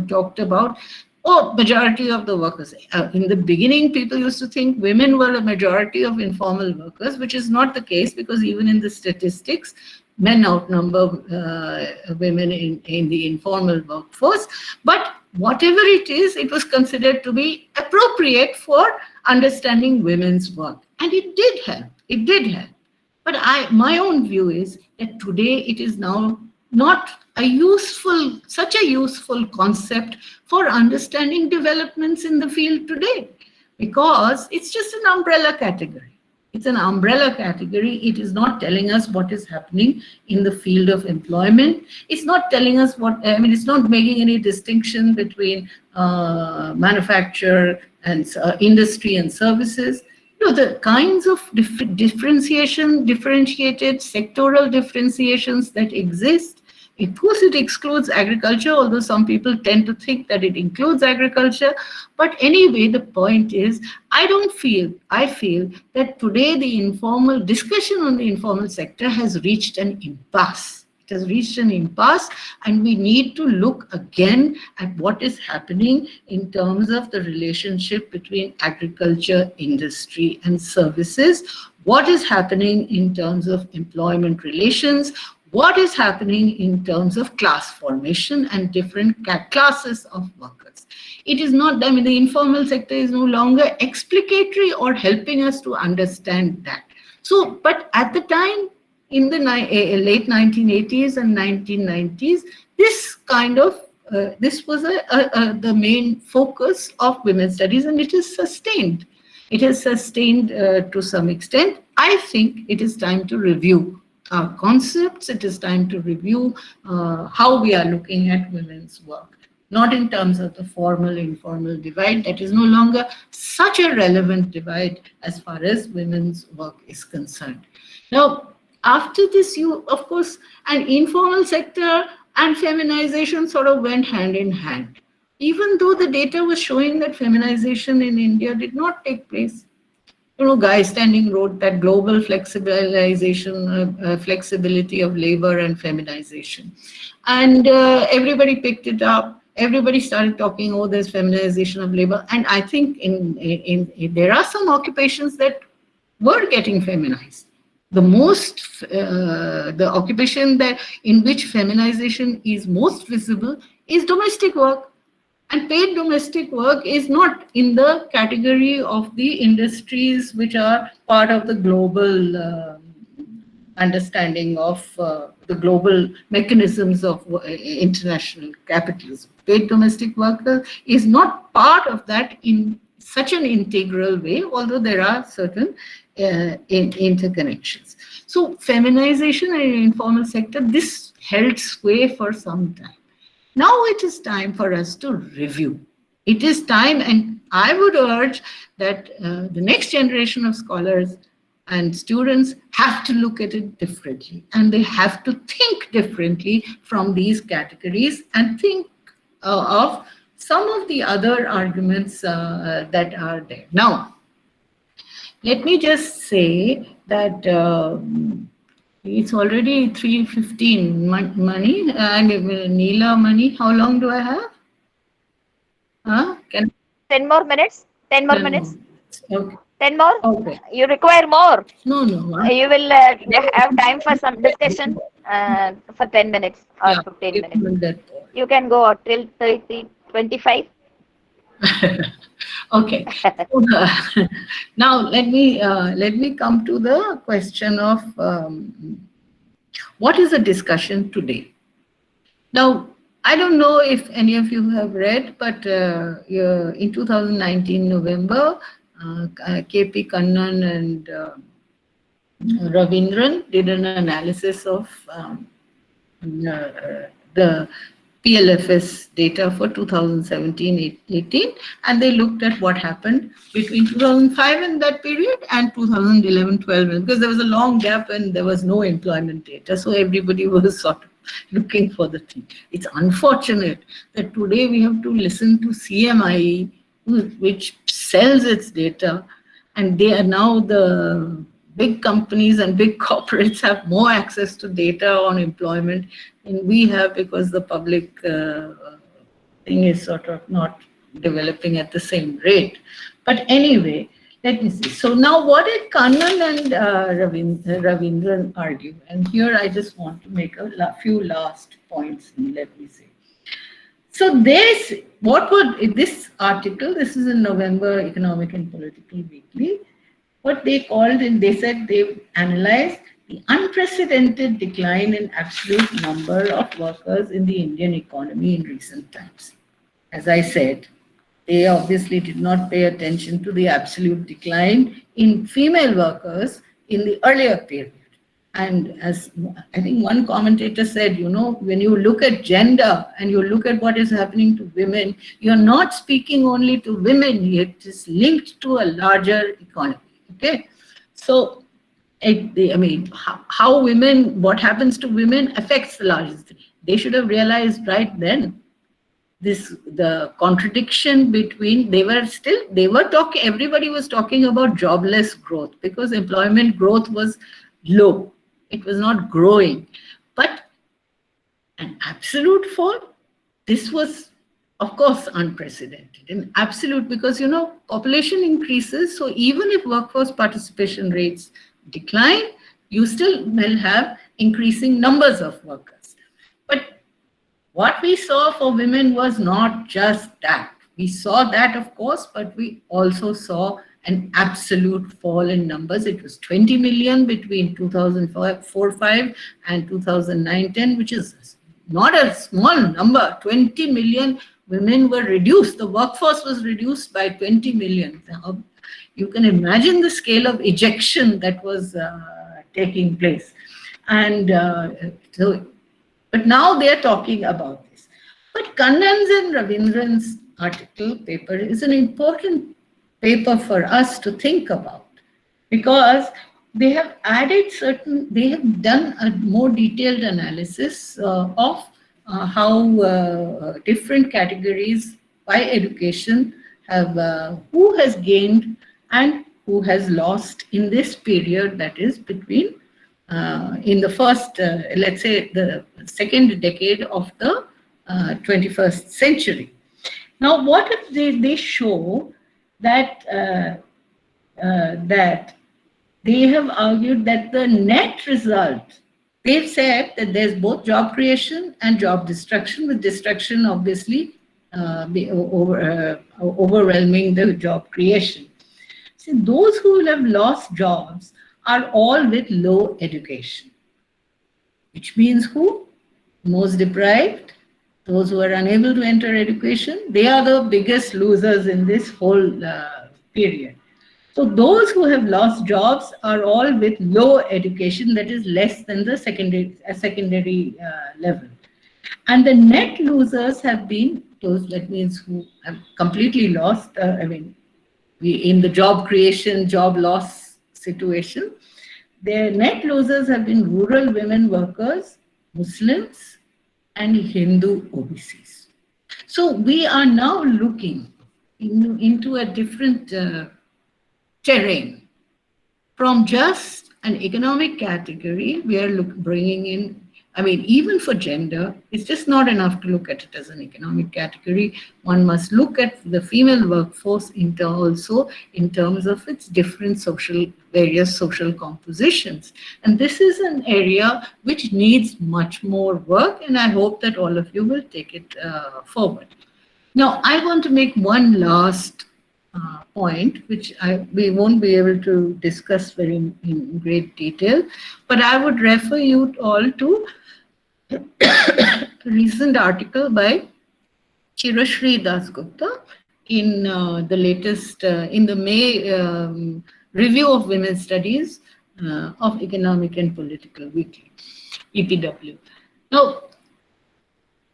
C: talked about Oh, majority of the workers. In the beginning, people used to think women were a majority of informal workers, which is not the case, because even in the statistics, men outnumber women in the informal workforce. But whatever it is, it was considered to be appropriate for understanding women's work. And it did help. It did help. But my own view is that today it is now not such a useful concept for understanding developments in the field today, because it's just an umbrella category. It's an umbrella category. It is not telling us what is happening in the field of employment. It's not telling us it's not making any distinction between manufacture and industry and services. The kinds of differentiated sectoral differentiations that exist. Of course, it excludes agriculture, although some people tend to think that it includes agriculture. But anyway, the point is, I feel that today the informal discussion on the informal sector has reached an impasse. It has reached an impasse, and we need to look again at what is happening in terms of the relationship between agriculture, industry, and services. What is happening in terms of employment relations? What is happening in terms of class formation and different classes of workers? It is not, the informal sector is no longer explicatory or helping us to understand that. So, but at the time, in the late 1980s and 1990s, this was the main focus of women's studies, and it is sustained. It has sustained to some extent. I think it is time to review our concepts. It is time to review how we are looking at women's work, not in terms of the formal-informal divide. That is no longer such a relevant divide as far as women's work is concerned. Now, after this, of course, an informal sector and feminization sort of went hand in hand, even though the data was showing that feminization in India did not take place. Guy Standing wrote that global flexibility of labor and feminization. And everybody picked it up. Everybody started talking, oh, there's feminization of labor. And I think there are some occupations that were getting feminized. The occupation in which feminization is most visible is domestic work. And paid domestic work is not in the category of the industries which are part of the global understanding of the global mechanisms of international capitalism. Paid domestic worker is not part of that in such an integral way, although there are certain interconnections. So feminization in the informal sector, this held sway for some time. Now it is time for us to review. It is time, and I would urge that the next generation of scholars and students have to look at it differently, and they have to think differently from these categories and think of some of the other arguments that are there. Now, let me just say that it's already 3:15. Mani, Neela, Mani, how long do I have?
B: 10 more minutes. 10 more minutes.
C: Okay.
B: 10 more?
C: Okay.
B: You require more.
C: No.
B: You will have time for some discussion for 10 minutes or 15 minutes. You can go out till 30:25.
C: Okay. Now let me come to the question of what is the discussion today. Now, I don't know if any of you have read, but in 2019 November, KP Kannan and Ravindran did an analysis of the PLFS data for 2017-18, and they looked at what happened between 2005 and that period and 2011-12, because there was a long gap and there was no employment data, so everybody was sort of looking for the thing. It's unfortunate that today we have to listen to CMIE, which sells its data, and they are now the big companies and big corporates have more access to data on employment than we have, because the public thing is sort of not developing at the same rate. But anyway, let me see. So now what did Kannan and Ravindran argue? And here I just want to make a few last points, and let me see. So this article, this is in November Economic and Political Weekly, what they called, and they said they analyzed the unprecedented decline in absolute number of workers in the Indian economy in recent times. As I said, they obviously did not pay attention to the absolute decline in female workers in the earlier period. And as I think one commentator said, you know, when you look at gender and you look at what is happening to women, you're not speaking only to women, it is linked to a larger economy. Okay, so how women, what happens to women affects the largest. They should have realized right then the contradiction between, everybody was talking about jobless growth because employment growth was low. It was not growing. But an absolute fall, this was, of course, unprecedented. An absolute, because, you know, population increases. So even if workforce participation rates decline, you still will have increasing numbers of workers. But what we saw for women was not just that. We saw that, of course, but we also saw an absolute fall in numbers. It was 20 million between 2004-05 and 2009-10, which is not a small number. 20 million women were reduced. The workforce was reduced by 20 million. Now, you can imagine the scale of ejection that was taking place. And but now they are talking about this. But Kannan's and Ravindran's paper is an important paper for us to think about, because they have they have done a more detailed analysis of how different categories by education have, who has gained and who has lost in this period, that is between in the first, let's say, the second decade of the 21st century. Now, what if they show that that they have argued that the net result, they've said that there's both job creation and job destruction, with destruction obviously overwhelming the job creation. See, those who have lost jobs are all with low education, which means who? Most deprived, those who are unable to enter education, they are the biggest losers in this whole period. So those who have lost jobs are all with low education, that is less than the secondary level. And the net losers have been those, that means who have completely lost, in the job creation, job loss situation, their net losers have been rural women workers, Muslims, and Hindu OBCs. So we are now looking into a different terrain. From just an economic category, we are bringing in, even for gender, it's just not enough to look at it as an economic category. One must look at the female workforce also in terms of its different various social compositions. And this is an area which needs much more work, and I hope that all of you will take it forward. Now, I want to make one last point, which we won't be able to discuss in great detail, but I would refer you all to a recent article by Chirashri Dasgupta in the latest, in the May Review of Women's Studies of Economic and Political Weekly, EPW. Now,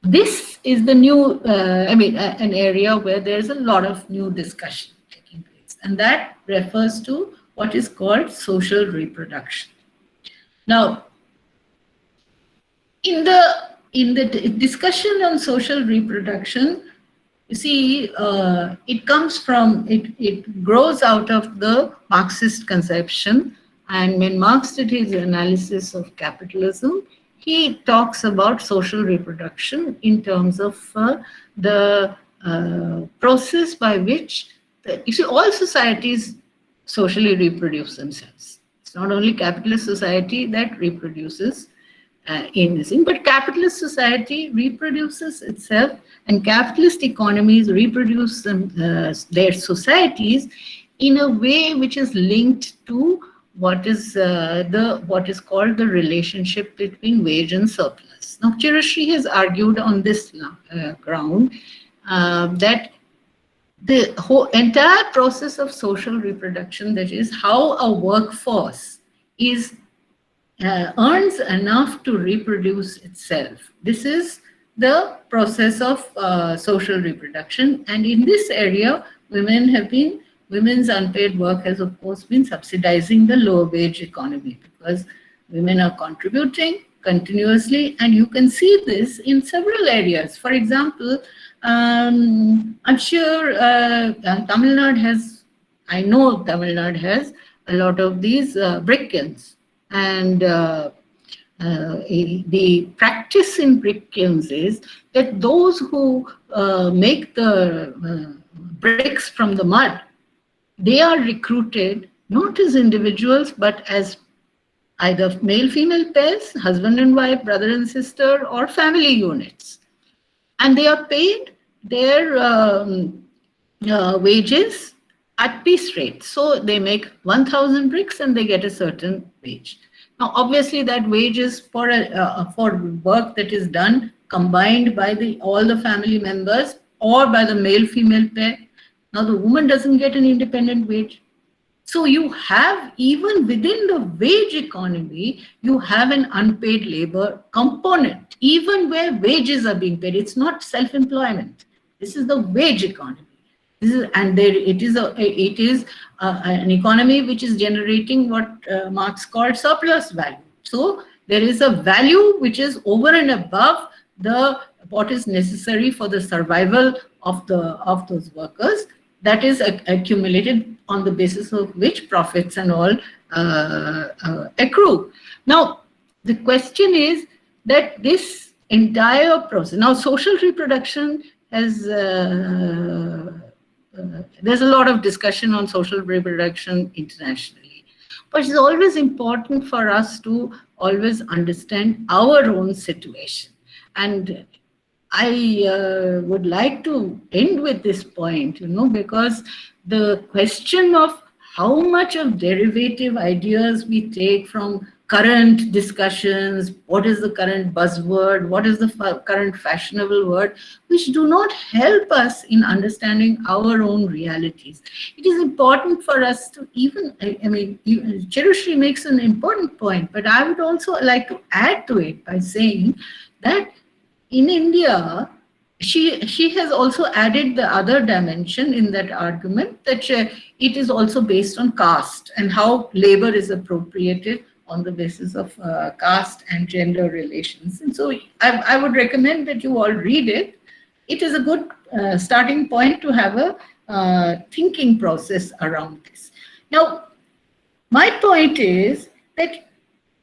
C: this is the new, an area where there's a lot of new discussion taking place, and that refers to what is called social reproduction. Now, in the discussion on social reproduction, you see, it grows out of the Marxist conception, and when Marx did his analysis of capitalism, he talks about social reproduction in terms of the process by which you see all societies socially reproduce themselves. It's not only capitalist society that reproduces in this thing, but capitalist society reproduces itself, and capitalist economies reproduce their societies in a way which is linked to what is called the relationship between wage and surplus. Now, Chirashri has argued on this ground that the whole entire process of social reproduction, that is how a workforce is earns enough to reproduce itself. This is the process of social reproduction, and in this area, women's unpaid work has of course been subsidizing the low wage economy, because women are contributing continuously, and you can see this in several areas. For example, I'm sure Tamil Nadu has, I know Tamil Nadu has a lot of these brick kilns. And the practice in brick kilns is that those who make the bricks from the mud, they are recruited not as individuals, but as either male-female pairs, husband and wife, brother and sister, or family units. And they are paid their wages at piece rate. So they make 1,000 bricks and they get a certain wage. Now, obviously, that wage is for work that is done combined by all the family members or by the male-female pair. Now, the woman doesn't get an independent wage. So you have, even within the wage economy, you have an unpaid labor component, even where wages are being paid. It's not self-employment. This is the wage economy. It is an economy which is generating what Marx called surplus value. So there is a value which is over and above what is necessary for the survival of those workers, that is accumulated on the basis of which profits and all accrue. Now, the question is that this entire process, now social reproduction has, there's a lot of discussion on social reproduction internationally, but it's always important for us to always understand our own situation. And I would like to end with this point, because the question of how much of derivative ideas we take from current discussions, what is the current buzzword, what is the current fashionable word, which do not help us in understanding our own realities. It is important for us to Chirashri makes an important point, but I would also like to add to it by saying that in India, she has also added the other dimension in that argument, that it is also based on caste and how labor is appropriated on the basis of caste and gender relations. And so I would recommend that you all read it. It is a good starting point to have a thinking process around this. Now, my point is that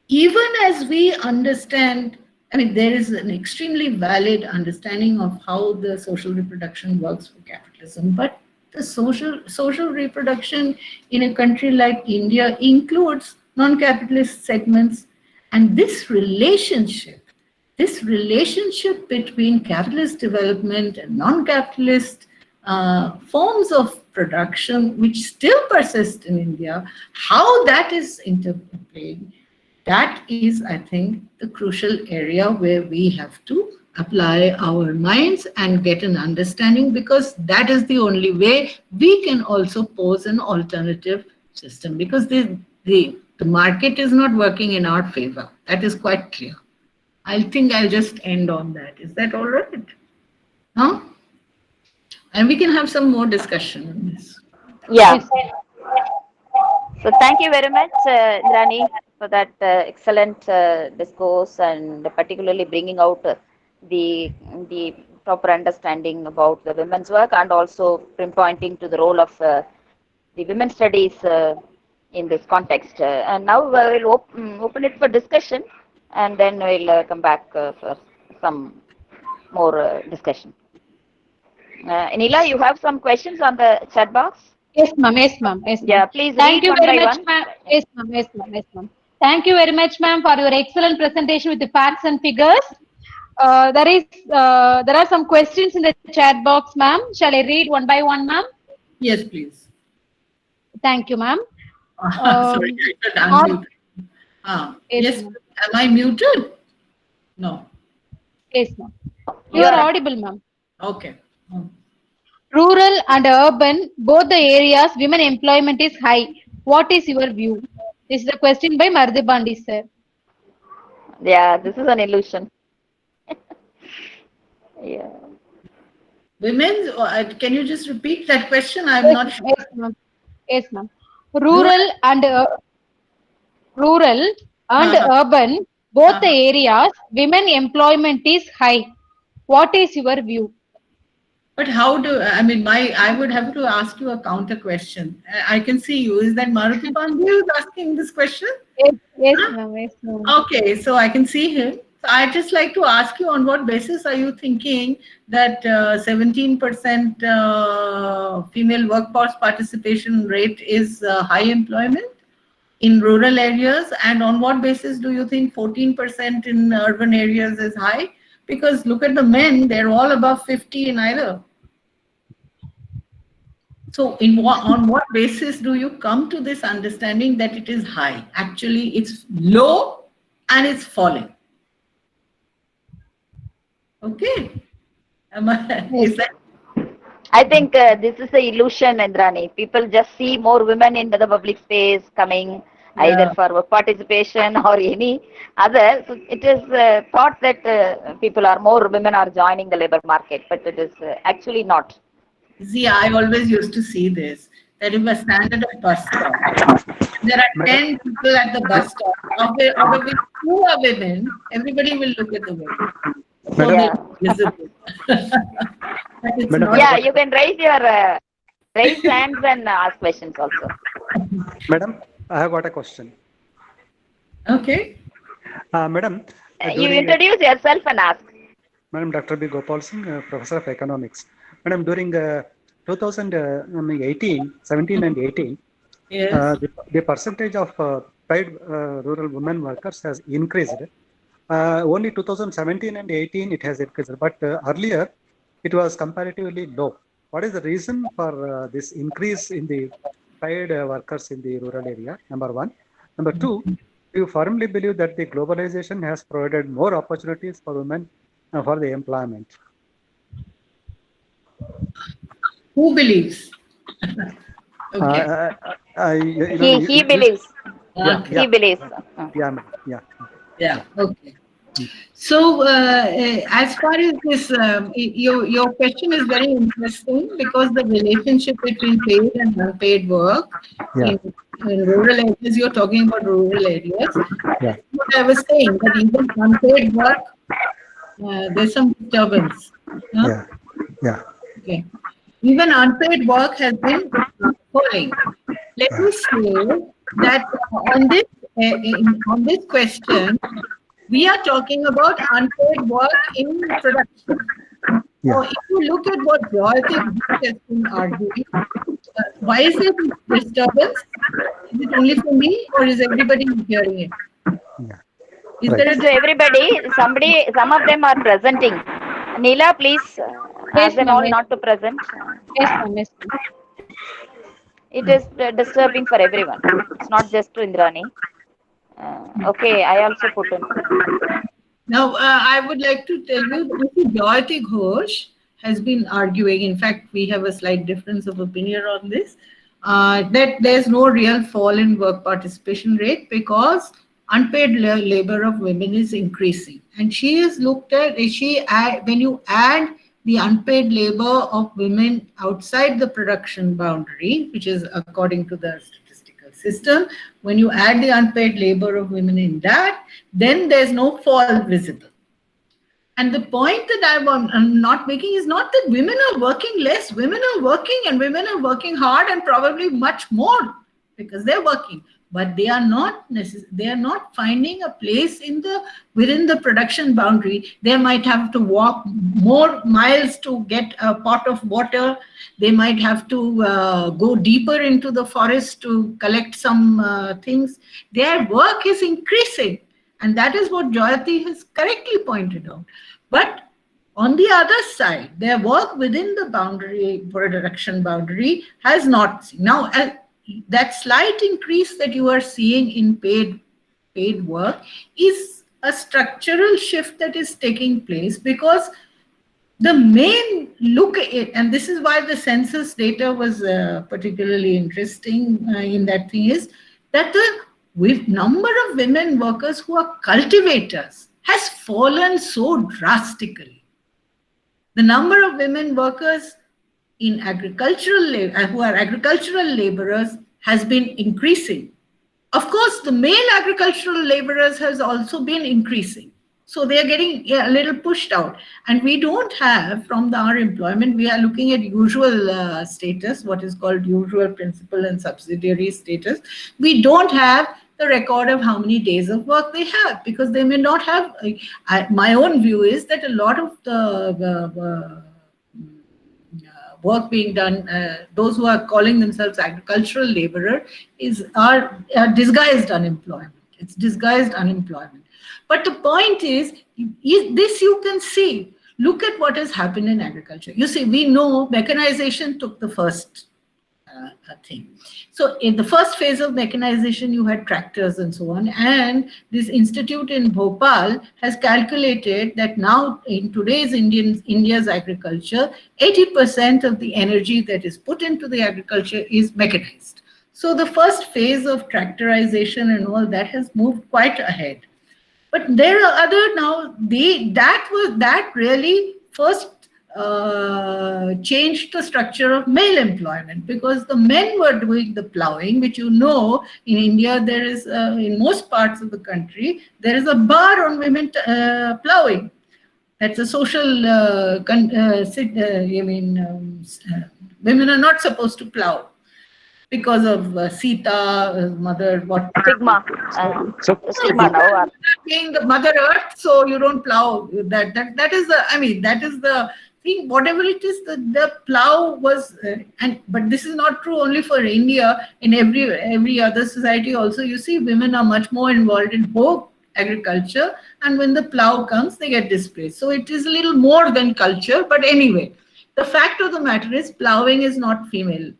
C: even as we understand, there is an extremely valid understanding of how the social reproduction works for capitalism, but the social reproduction in a country like India includes non-capitalist segments, and this relationship between capitalist development and non-capitalist forms of production, which still persist in India, how that is interplayed, that is, I think, the crucial area where we have to apply our minds and get an understanding, because that is the only way we can also pose an alternative system, because the market is not working in our favor. That is quite clear. I think I'll just end on that. Is that all right? Huh? And we can have some more discussion on this.
B: Yeah. So thank you very much, Indrani, for that excellent discourse, and particularly bringing out the proper understanding about the women's work, and also pinpointing to the role of the women's studies in this context. And now we'll open it for discussion, and then we'll come back for some more discussion. Nila, you have some questions on the chat box?
A: Yes, ma'am. Yes, ma'am. Yes, ma'am.
B: Yeah, please
A: Thank
B: read
A: you
B: one
A: very
B: by
A: much,
B: one.
A: ma'am. Yes, ma'am. Yes, ma'am. Yes, ma'am. Thank you very much, ma'am, for your excellent presentation with the facts and figures. There are some questions in the chat box, ma'am. Shall I read one by one, ma'am?
C: Yes, please.
A: Thank you, ma'am.
C: Sorry, I should unmute.
A: Yes,
C: Yes,
A: ma'am.
C: am I muted? No.
A: Yes, ma'am. You
B: You
A: are
B: are
A: audible, ma'am.
C: Okay.
A: Rural and urban, both the areas, women employment is high. What is your view? This is a question by Mardibandi, sir.
B: yeah, this is an illusion. Yeah.
C: Women, can you just repeat that question? I'm
A: Yes,
C: not
A: ma'am.
C: sure.
A: Yes, ma'am. Yes, ma'am.
C: Rural,
A: Rural and
C: uh,
A: urban, both the
C: uh,
A: areas, women employment is high. What is your view?
C: but how do, I mean, I would have to ask you a counter question. I can see you. Is that Maruti Pandey who's asking this question?
A: Yes, yes,
C: Huh?
A: ma'am. Yes, ma'am.
C: Okay, so I can see him. So I'd just like to ask you, on what basis are you thinking that 17% female workforce participation rate is high employment in rural areas, and on what basis do you think 14% in urban areas is high? Because look at the men, they're all above 50 in either. So on what basis do you come to this understanding that it is high? Actually, it's low and it's falling. Okay. Is that?
B: I think this is the illusion, Indrani. People just see more women into the public space coming either
C: Yeah.
B: for work participation or any other. So it is thought that people are more women are joining the labor market, but it is actually not.
C: See, I always used to see this, that if I stand at a bus stop, there are 10 people at the bus stop, out of which 2 are women, everybody will look at the women. So
B: Yeah.
C: they're visible. But it's
E: Madam,
C: not.
B: Yeah, you can raise your raise hands and ask questions also.
E: Madam, I have got a question.
C: Okay.
E: Madam,
B: You introduce yourself and ask.
E: Madam Dr. B. Gopal Singh, Professor of Economics. Madam, during 2018, 17 and 18,
C: Yes.
E: the percentage of paid rural women workers has increased. Only 2017 and 18 it has increased, but earlier it was comparatively low. What is the reason for this increase in the paid workers in the rural area? Number one. Number two, do you firmly believe that the globalization has provided more opportunities for women for the employment?
C: Who believes? Okay.
B: He believes.
E: Yeah,
C: Okay.
B: He believes.
E: yeah, madam. Yeah.
C: Yeah. Okay. So, as far as this, your question is very interesting, because the relationship between paid and unpaid work
E: Yeah.
C: in rural areas, you're talking about rural areas.
E: Yeah.
C: What I was saying, that even unpaid work, there's some disturbance. Huh?
E: Yeah. Yeah.
C: Okay. Even unpaid work has been falling. Let me say that on this question, we are talking about unpaid work in production.
E: Yeah.
C: So if you look at what Jayati has been arguing, why is there disturbance? Is it only for me, or is everybody hearing it?
E: Yeah.
C: Is
E: Right.
C: there a
B: So everybody, some of them are presenting. Neela, please ask them
A: ma'am.
B: all
A: Yes,
B: not to present.
A: yes, ma'am. Yes, ma'am.
B: It is disturbing for everyone. It's not just to Indrani. Okay, I also put in.
C: Now, I would like to tell you that Jayati Ghosh has been arguing, in fact, we have a slight difference of opinion on this, that there's no real fall in work participation rate because unpaid labor of women is increasing. And she has looked at, when you add the unpaid labor of women outside the production boundary, which is according to the statistical system, when you add the unpaid labor of women in that, then there's no fall visible. And the point that I'm not making is not that women are working less. Women are working, and women are working hard, and probably much more because they're working. but they are not finding a place within the production boundary. They might have to walk more miles to get a pot of water. They might have to go deeper into the forest to collect some things. Their work is increasing, and that is what Jayati has correctly pointed out. But on the other side, their work within the production boundary has not. Now, that slight increase that you are seeing in paid work is a structural shift that is taking place, because the main look at it, and this is why the census data was particularly interesting in that thing, is that the number of women workers who are cultivators has fallen so drastically. The number of women workers in agricultural who are agricultural laborers has been increasing. Of course, the male agricultural laborers has also been increasing. So they are getting a little pushed out. And we don't have, from our employment, we are looking at usual status, what is called usual principal and subsidiary status. We don't have the record of how many days of work they have, because they may not have. My own view is that a lot of the work being done, those who are calling themselves agricultural laborer are disguised unemployment. It's disguised unemployment. But the point is this you can see. Look at what has happened in agriculture. You see, we know mechanization took the first thing. So in the first phase of mechanization, you had tractors and so on. And this institute in Bhopal has calculated that now in today's India's agriculture, 80% of the energy that is put into the agriculture is mechanized. So the first phase of tractorization and all that has moved quite ahead. But there are other now, that really first changed the structure of male employment, because the men were doing the plowing, which you know in India there is, in most parts of the country, there is a bar on women plowing. That's a social, women are not supposed to plow because of Sita, mother, what
B: Stigma. Stigma now.
C: Being the mother earth, so you don't plow. That is the thing. Whatever it is, the plow was, but this is not true only for India. In every other society also, you see women are much more involved in folk agriculture, and when the plow comes, they get displaced. So it is a little more than culture. But anyway, the fact of the matter is, plowing is not female.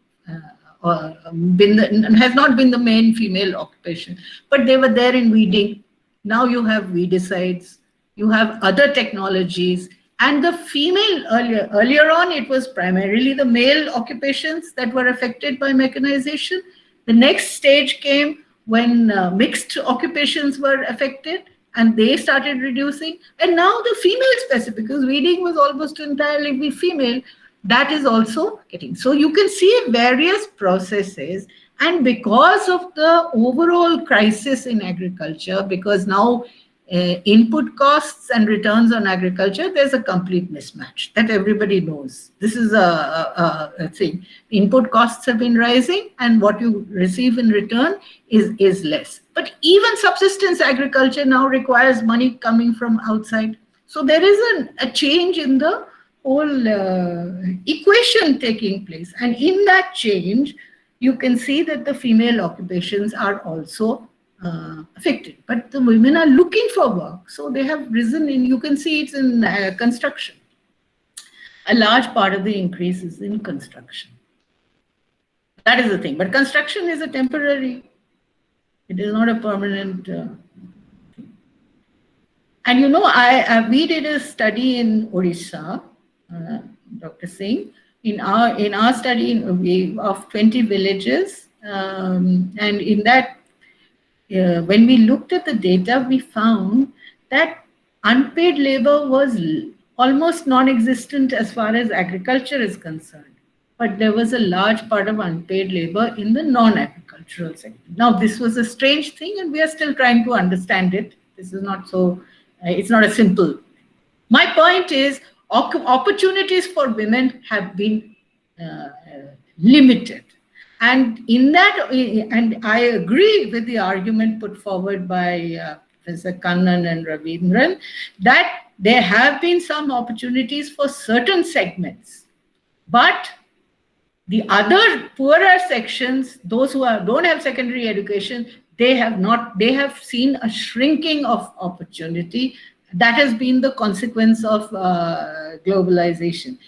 C: Has not been the main female occupation, but they were there in weeding. Now you have weedicides, you have other technologies, and the female earlier on it was primarily the male occupations that were affected by mechanization. The next stage came when mixed occupations were affected, and they started reducing. And now the female specific, because weeding was almost entirely female, that is also getting. So you can see various processes, and because of the overall crisis in agriculture, because now input costs and returns on agriculture, there's a complete mismatch that everybody knows. This is a thing. Input costs have been rising, and what you receive in return is less. But even subsistence agriculture now requires money coming from outside. So there is a change in the whole equation taking place, and in that change you can see that the female occupations are also affected, but the women are looking for work, so they have risen in, you can see it's in construction. A large part of the increase is in construction. That is the thing, but construction is a temporary, it is not a permanent thing. And you know, we did a study in Odisha, Dr. Singh, in our study of 20 villages, and in that, when we looked at the data, we found that unpaid labor was almost non-existent as far as agriculture is concerned, but there was a large part of unpaid labor in the non-agricultural sector. Now, this was a strange thing, and we are still trying to understand it. This is not so, it's not a simple. My point is, opportunities for women have been limited. And in that, and I agree with the argument put forward by Professor Kannan and Ravindran, that there have been some opportunities for certain segments, but the other poorer sections, those who don't have secondary education, they have seen a shrinking of opportunity. That has been the consequence of globalization.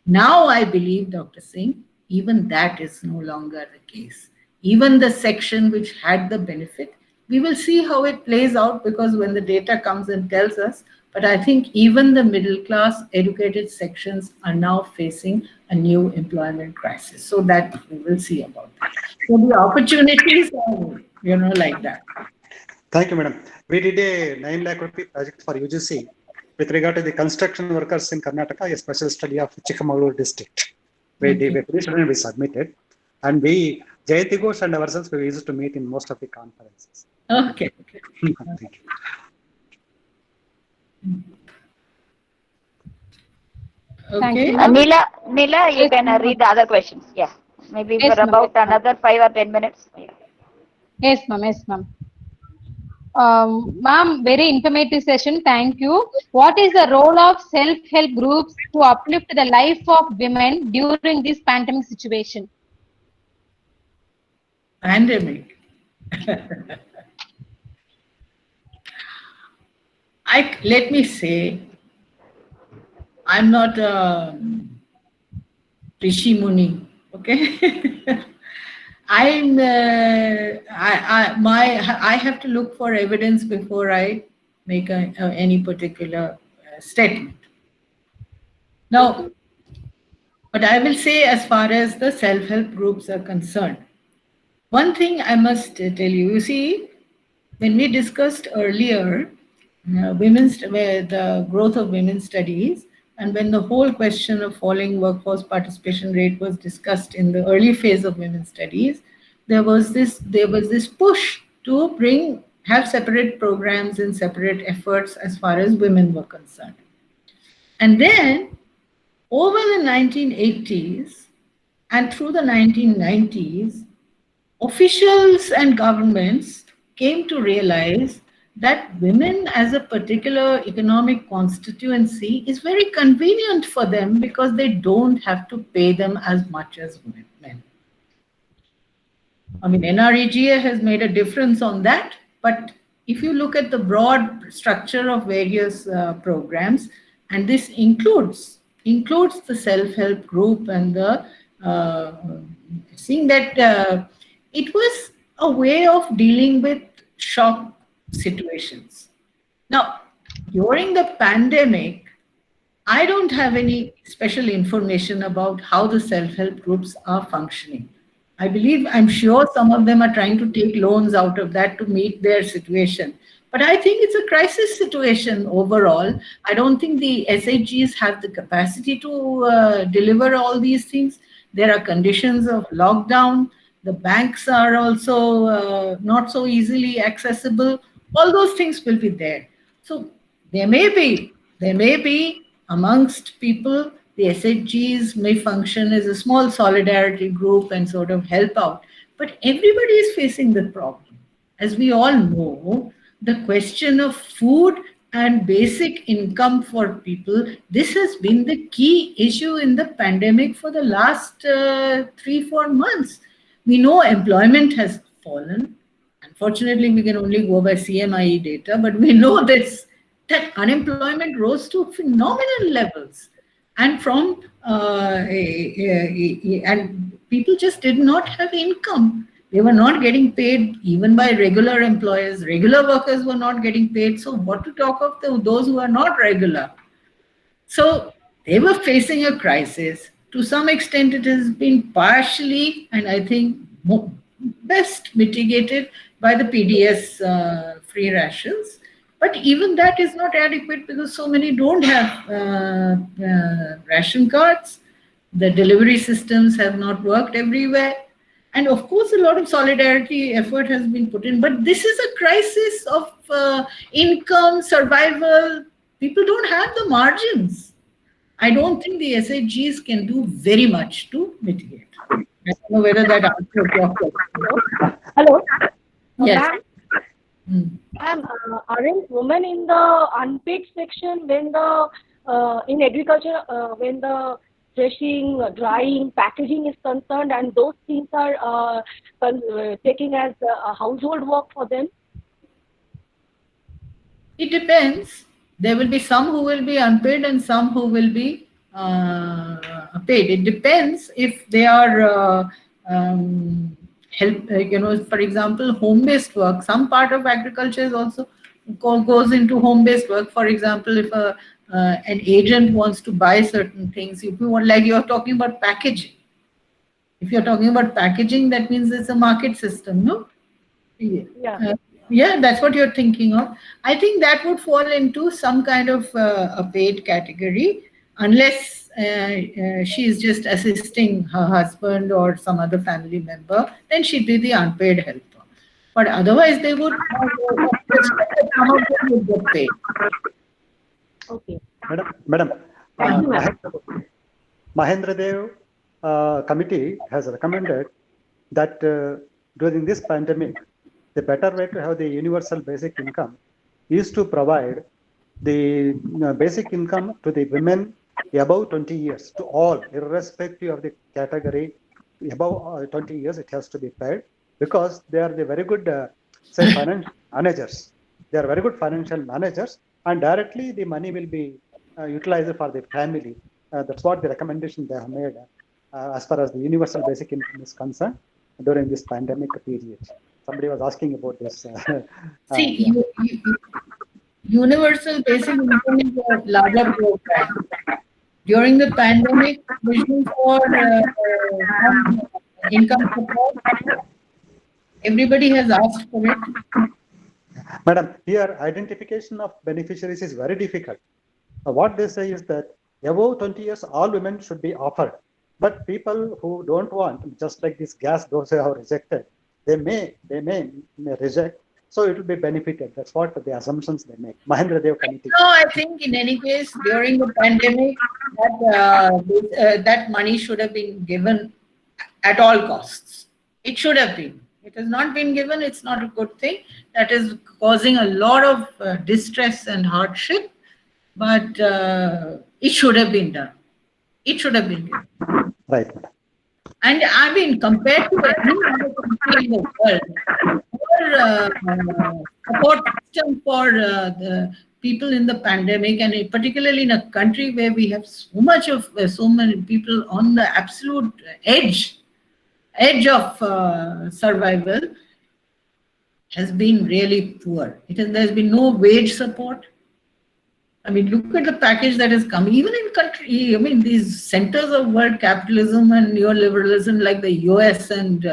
C: Now I believe, Dr. Singh, even that is no longer the case. Even the section which had the benefit, we will see how it plays out, because when the data comes and tells us, but I think even the middle class educated sections are now facing a new employment crisis. So that we will see about that. So the opportunities are, like that.
E: Thank you, madam. We did a 9 lakh rupee project for UGC with regard to the construction workers in Karnataka, a special study of Chikmagalur district. We finished and we submitted. And Jayanti Ghosh and ourselves, we used to meet in most of the conferences.
C: Okay.
E: Thank you.
A: Thank you.
B: Neela, you
A: Yes,
B: can
A: ma'am.
B: read the other questions. Yeah, maybe
A: Yes,
B: for
A: ma'am.
B: about another 5 or 10 minutes.
A: Yes, ma'am. Yes, ma'am. Ma'am, very informative session. Thank you. What is the role of self-help groups to uplift the life of women during this pandemic situation?
C: Pandemic. Let me say, I'm not Rishi Muni, okay? I have to look for evidence before I make any particular statement. Now, but I will say, as far as the self-help groups are concerned, one thing I must tell you, you see, when we discussed earlier the growth of women's studies, and when the whole question of falling workforce participation rate was discussed in the early phase of women's studies, there was this push to have separate programs and separate efforts as far as women were concerned. And then over the 1980s and through the 1990s, officials and governments came to realize that women as a particular economic constituency is very convenient for them, because they don't have to pay them as much as men. I mean, NREGA has made a difference on that, but if you look at the broad structure of various programs, and this includes the self-help group and the seeing that it was a way of dealing with shock situations. Now, during the pandemic, I don't have any special information about how the self-help groups are functioning. I'm sure some of them are trying to take loans out of that to meet their situation. But I think it's a crisis situation overall. I don't think the SHGs have the capacity to deliver all these things. There are conditions of lockdown. The banks are also not so easily accessible. All those things will be there. So there may be amongst people, the SHGs may function as a small solidarity group and sort of help out. But everybody is facing the problem. As we all know, the question of food and basic income for people, this has been the key issue in the pandemic for the last 3-4 months. We know employment has fallen. Unfortunately, we can only go by CMIE data, but we know this, that unemployment rose to phenomenal levels. And and people just did not have income. They were not getting paid even by regular employers. Regular workers were not getting paid. So what to talk of those who are not regular? So they were facing a crisis. To some extent, it has been partially, and I think best mitigated by the PDS free rations. But even that is not adequate, because so many don't have ration cards. The delivery systems have not worked everywhere. And of course, a lot of solidarity effort has been put in. But this is a crisis of income, survival. People don't have the margins. I don't think the SHGs can do very much to mitigate. I don't know whether that answers your question.
F: Hello.
C: Yes.
F: Ma'am, aren't women in the unpaid section when the in agriculture when the threshing, drying, packaging is concerned, and those things are taking as household work for them?
C: It depends. There will be some who will be unpaid and some who will be paid. It depends if they are for example, home-based work. Some part of agriculture is also goes into home-based work. For example, if an agent wants to buy certain things, if you want, like you're talking about packaging. If you're talking about packaging, that means it's a market system, no?
F: Yeah.
C: Yeah, that's what you're thinking of. I think that would fall into some kind of a paid category, unless she is just assisting her husband or some other family member, then she'd be the unpaid helper. But otherwise, they would some of them would get paid.
F: Okay.
E: Madam, Mahendra Dev committee has recommended that during this pandemic, the better way to have the universal basic income is to provide the basic income to the women above 20 years, to all, irrespective of the category. Above 20 years, it has to be paid, because they are the very good financial managers. They are very good financial managers, and directly the money will be utilized for the family. That's what the recommendation they have made as far as the universal basic income is concerned during this pandemic period. Somebody was asking about this.
C: See, universal basic income is a larger program. During the pandemic, vision for income support, everybody has asked for it.
E: Madam, here identification of beneficiaries is very difficult. What they say is that above 20 years, all women should be offered. But people who don't want, just like this gas, those who have rejected, they may reject. So it will be benefited. That's what the assumptions they make. Mahendra Dev committee.
C: No, I think in any case, during the pandemic, that money should have been given at all costs. It should have been. It has not been given. It's not a good thing. That is causing a lot of distress and hardship. But it should have been done. It should have been given.
E: Right, madam.
C: And I mean, compared to any other country in the world, our support system for the people in the pandemic, and particularly in a country where we have so many people on the absolute edge of survival, has been really poor. There's been no wage support. I mean, look at the package that has come. Even in country, I mean, these centers of world capitalism and neoliberalism like the US and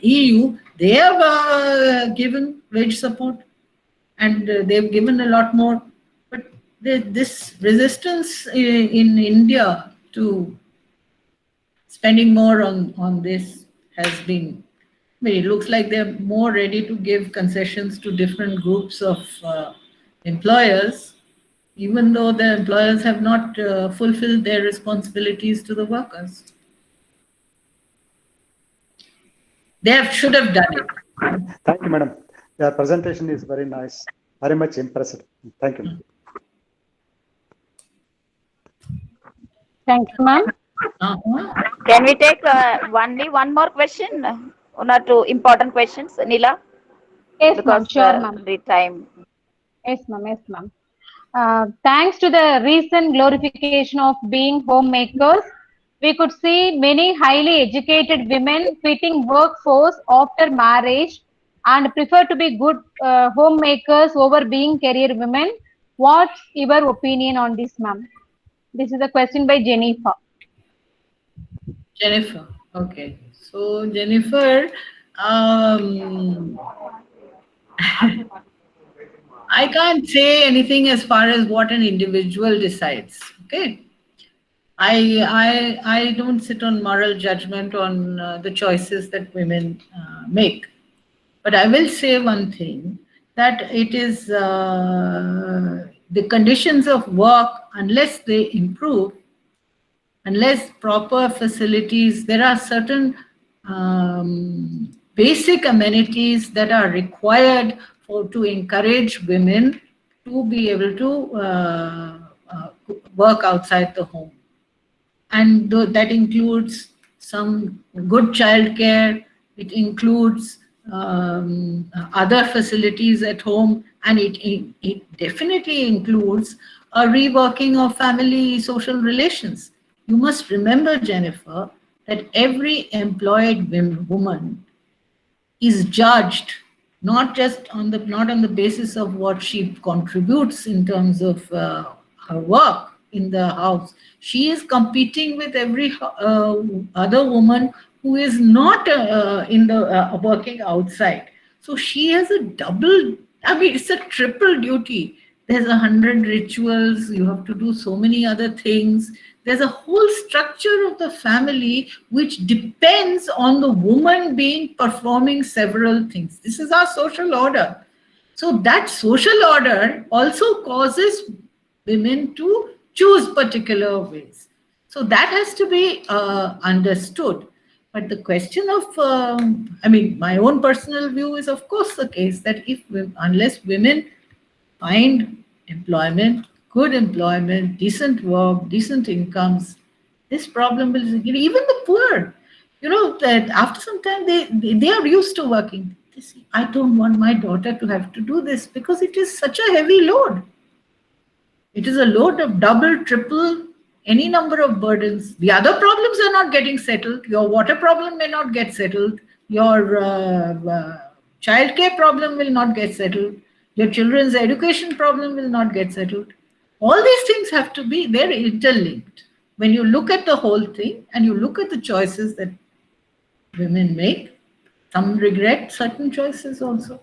C: EU, they have given wage support, and they've given a lot more. But this resistance in India to spending more on this has been, I mean, it looks like they're more ready to give concessions to different groups of employers, even though the employers have not fulfilled their responsibilities to the workers. They should have done it.
E: Thank you, madam. Your presentation is very nice, very much impressive. Thank you.
A: Thank you, ma'am.
B: Can we take only one more question? One or two important questions, Neela?
A: Yes,
B: Because
A: ma'am. Sure, ma'am.
B: the time.
A: Yes, ma'am. Yes, ma'am. Thanks to the recent glorification of being homemakers, we could see many highly educated women quitting workforce after marriage and prefer to be good homemakers over being career women. What's your opinion on this, ma'am? This is a question by Jennifer.
C: Jennifer. Okay. So, Jennifer, I can't say anything as far as what an individual decides. Okay. I don't sit on moral judgment on the choices that women make. But I will say one thing, that it is the conditions of work, unless they improve, unless proper facilities, there are certain basic amenities that are required to encourage women to be able to work outside the home. And that includes some good childcare, it includes other facilities at home, and it definitely includes a reworking of family social relations. You must remember, Jennifer, that every employed woman is judged not on the basis of what she contributes in terms of her work in the house. She is competing with every other woman who is not working outside. So she has a double, I mean, it's a triple duty. There's 100 rituals, you have to do so many other things. There's a whole structure of the family which depends on the woman performing several things. This is our social order. So that social order also causes women to choose particular ways. So that has to be understood. But the question of, I mean, my own personal view is of course the case that unless women find employment, good employment, decent work, decent incomes, this problem will, even the poor, that after some time they are used to working. They say, I don't want my daughter to have to do this because it is such a heavy load. It is a load of double, triple, any number of burdens. The other problems are not getting settled. Your water problem may not get settled. Your childcare problem will not get settled. Your children's education problem will not get settled. All these things have to be very interlinked. When you look at the whole thing and you look at the choices that women make, some regret certain choices also.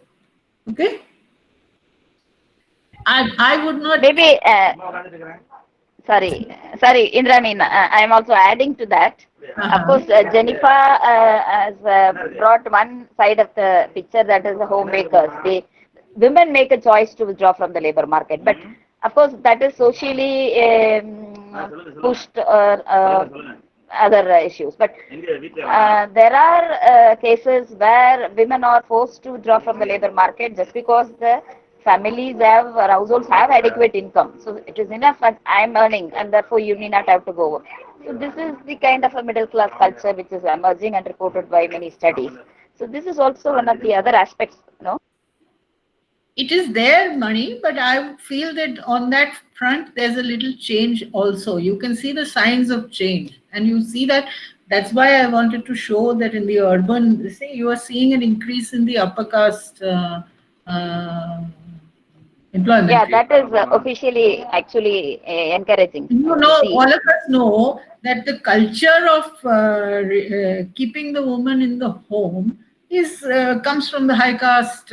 C: Okay? I would not...
B: Maybe, sorry, Indrani, I am also adding to that. Of course, Jennifer has brought one side of the picture, that is the homemakers. Women make a choice to withdraw from the labor market, but of course that is socially pushed or other issues. But there are cases where women are forced to withdraw from the labor market just because the families households have adequate income. So it is enough that I am earning and therefore you need not have to go work. So this is the kind of a middle class culture which is emerging and reported by many studies. So this is also one of the other aspects,
C: It is their money, but I feel that on that front, there's a little change also. You can see the signs of change. And you see that's why I wanted to show that in the urban, you are seeing an increase in the upper caste employment.
B: Yeah, that is officially actually encouraging.
C: All of us know that the culture of keeping the woman in the home comes from the high caste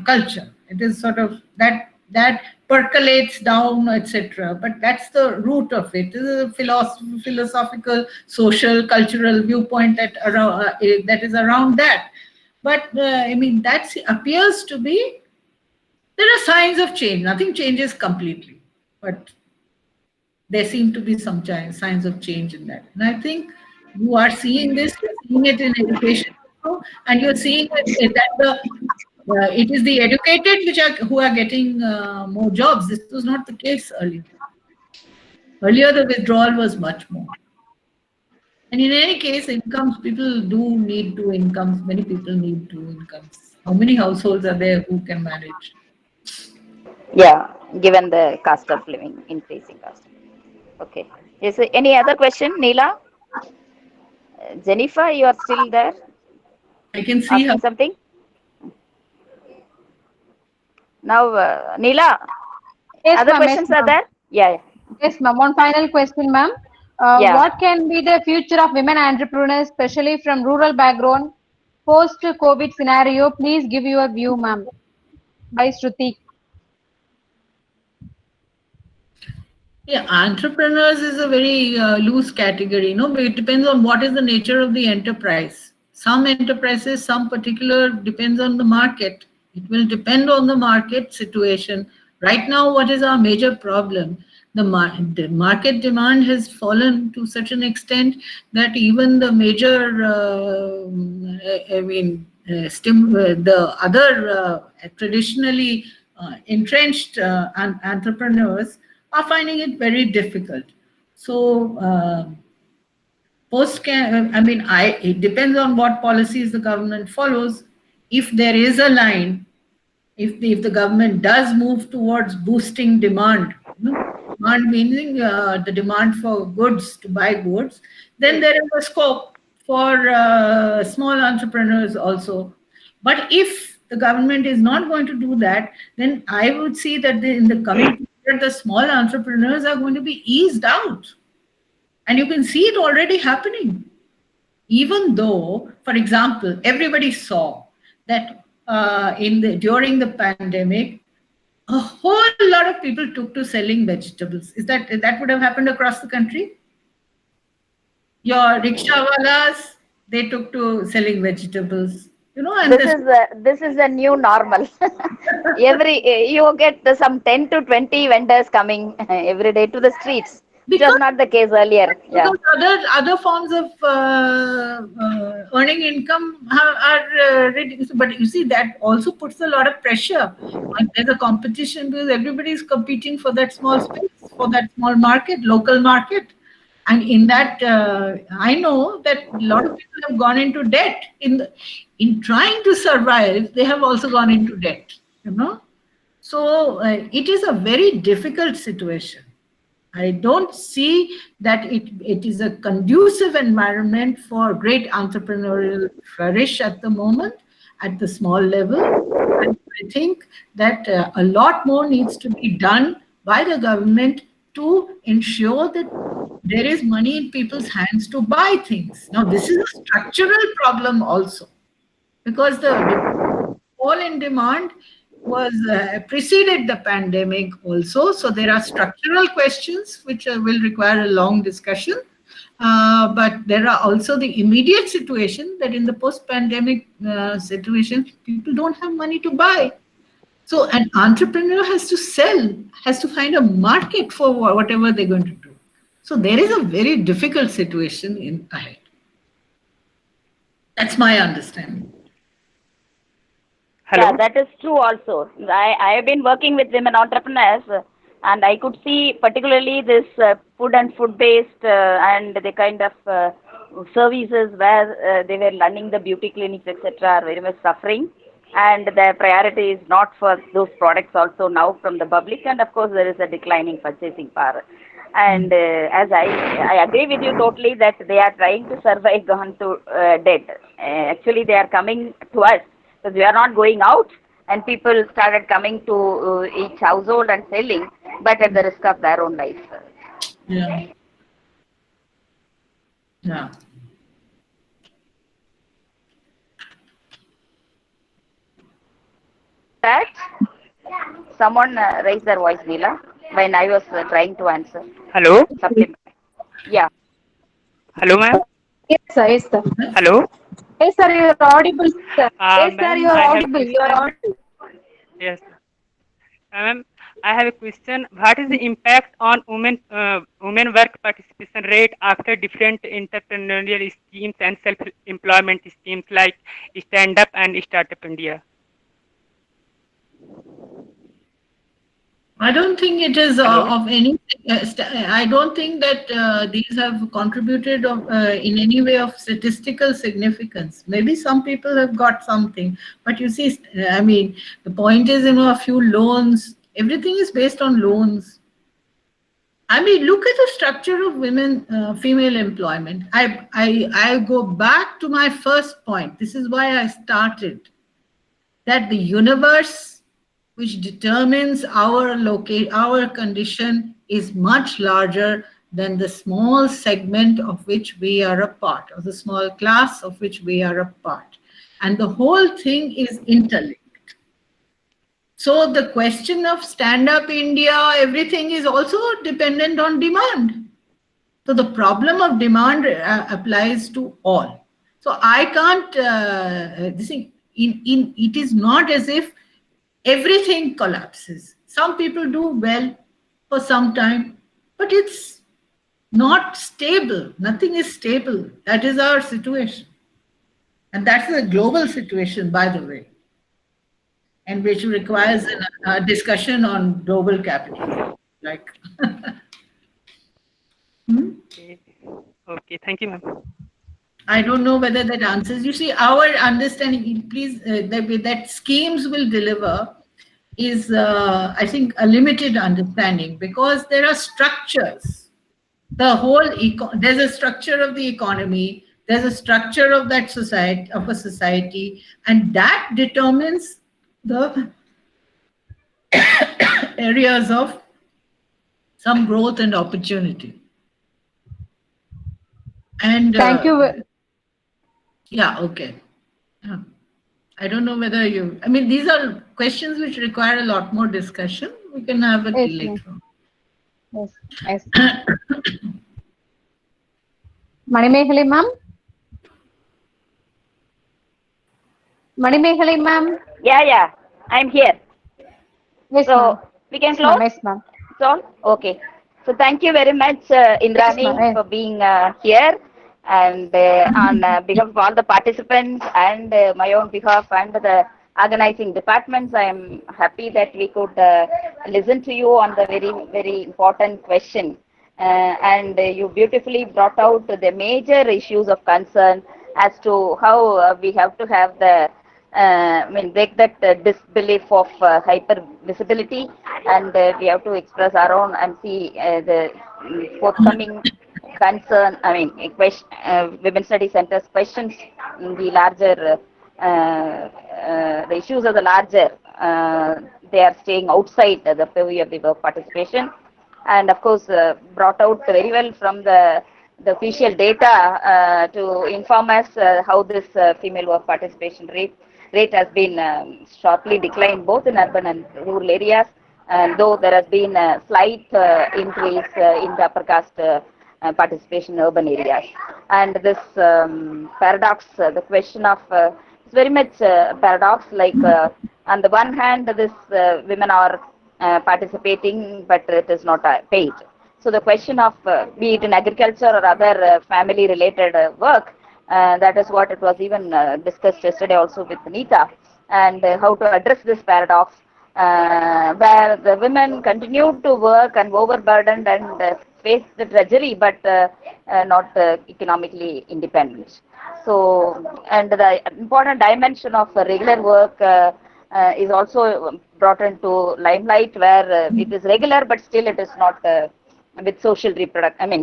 C: culture. It is sort of that percolates down, etc. But that's the root of it. It is a philosophical, social, cultural viewpoint that is around that. But I mean, that appears to be, there are signs of change. Nothing changes completely, but there seem to be some signs of change in that. And I think you are seeing this, you're seeing it in education, and you're seeing that it is the educated who are getting more jobs. This was not the case earlier. Earlier, the withdrawal was much more. And in any case, incomes, people do need 2 incomes. Many people need 2 incomes. How many households are there who can manage?
B: Yeah, given the cost of living, increasing cost of living. Okay. Is there any other question, Neela? Jennifer, you are still there?
C: I can see her.
B: Something? Now, Neela,
A: yes,
B: other questions are there? Yeah.
A: Yes, ma'am. One final question, ma'am. What can be the future of women entrepreneurs, especially from rural background, post-COVID scenario? Please give your view, ma'am. By Shruti.
C: Yeah, entrepreneurs is a very loose category. It depends on what is the nature of the enterprise. Some enterprises, some particular, depends on the market. It will depend on the market situation Right now, what is our major problem? The market demand has fallen to such an extent that even the major, the other traditionally entrenched entrepreneurs are finding it very difficult. So, it depends on what policies the government follows. If there is a line, if the government does move towards boosting demand, demand meaning the demand for goods, to buy goods, then there is a scope for small entrepreneurs also. But if the government is not going to do that, then I would see that in the coming period, the small entrepreneurs are going to be eased out. And you can see it already happening. Even though, for example, everybody saw that during the pandemic, a whole lot of people took to selling vegetables. That would have happened across the country? Your rickshawalas, they took to selling vegetables. And
B: this is a new normal. You get some 10 to 20 vendors coming every day to the streets. It was not the case earlier. Yeah.
C: Because other forms of earning income are reduced. But you see, that also puts a lot of pressure. And there's a competition because everybody is competing for that small space, for that small market, local market. And in that, I know that a lot of people have gone into debt. In trying to survive, they have also gone into debt. So it is a very difficult situation. I don't see that it is a conducive environment for great entrepreneurial flourish at the moment at the small level. And I think that a lot more needs to be done by the government to ensure that there is money in people's hands to buy things. Now, this is a structural problem also, because the fall in demand was preceded the pandemic also. So there are structural questions which will require a long discussion. But there are also the immediate situation that in the post-pandemic situation, people don't have money to buy. So an entrepreneur has to sell, has to find a market for whatever they're going to do. So there is a very difficult situation ahead. That's my understanding.
B: Hello? Yeah, that is true also. I have been working with women entrepreneurs, and I could see particularly this food and food-based and the kind of services where they were running the beauty clinics, etc., are very much suffering. And their priority is not for those products also now from the public. And of course, there is a declining purchasing power. And as I agree with you totally that they are trying to survive gone to debt. Actually, they are coming to us. Because we are not going out, and people started coming to each household and selling, but at the risk of their own life.
C: Yeah. Yeah.
B: That someone raised their voice, Neela, when I was trying to answer.
G: Hello.
B: Yeah.
G: Hello, ma'am.
A: Yes, sir. Yes, sir.
G: Hello.
A: Yes, sir. You are audible, sir. Yes, sir. You are audible. You are audible.
G: Yes. Ma'am, I have a question. What is the impact on women work participation rate after different entrepreneurial schemes and self-employment schemes like Stand Up and Startup India?
C: I don't think it is of any. I don't think that these have contributed in any way of statistical significance. Maybe some people have got something, but you see, I mean, the point is, a few loans. Everything is based on loans. I mean, look at the structure of female employment. I go back to my first point. This is why I started. That the universe which determines our condition is much larger than the small segment of which we are a part, or the small class of which we are a part. And the whole thing is interlinked. So the question of Stand Up India, everything is also dependent on demand. So the problem of demand applies to all. So I can't, it is not as if everything collapses. Some people do well for some time, but it's not stable. Nothing is stable. That is our situation. And that's a global situation, by the way, and which requires a discussion on global capitalism. Like,
G: Okay. Okay. Thank you, ma'am.
C: I don't know whether that answers. You see, our understanding, please, that schemes will deliver is, I think, a limited understanding, because there are structures. The whole there's a structure of the economy. There's a structure of that society, of a society, and that determines the areas of some growth and opportunity. And
A: Thank you.
C: yeah, okay. Yeah. I don't know whether you, I mean, these are questions which require a lot more discussion. We can have it
A: Yes,
C: later on.
A: Yes, yes. Manimehali ma'am? Manimehali ma'am?
B: Yeah, I'm here.
A: Yes,
B: So
A: ma'am.
B: we can
A: Yes, ma'am.
B: close.
A: Yes, ma'am.
B: So, okay. So thank you very much, Indrani,
A: Yes, ma'am.
B: for being here, and on behalf of all the participants and my own behalf and the organizing departments, I am happy that we could listen to you on the very, very important question. And you beautifully brought out the major issues of concern as to how we have to have the I mean, break that disbelief of hyper visibility, and we have to express our own and see the forthcoming concern. I mean, Women Study Center's questions in the larger, the issues of the larger, they are staying outside the purview of the work participation, and of course brought out very well from the official data to inform us how this female work participation rate has been sharply declined both in urban and rural areas, and though there has been a slight increase in the upper caste participation in urban areas. And this paradox, the question of, it's very much paradox, like on the one hand, this women are participating, but it is not paid. So the question of, be it in agriculture or other family related work, that is what it was even discussed yesterday also with Nita, and how to address this paradox, where the women continue to work and overburdened and face the drudgery, but not economically independent. So, and the important dimension of regular work is also brought into limelight, where it is regular, but still it is not with social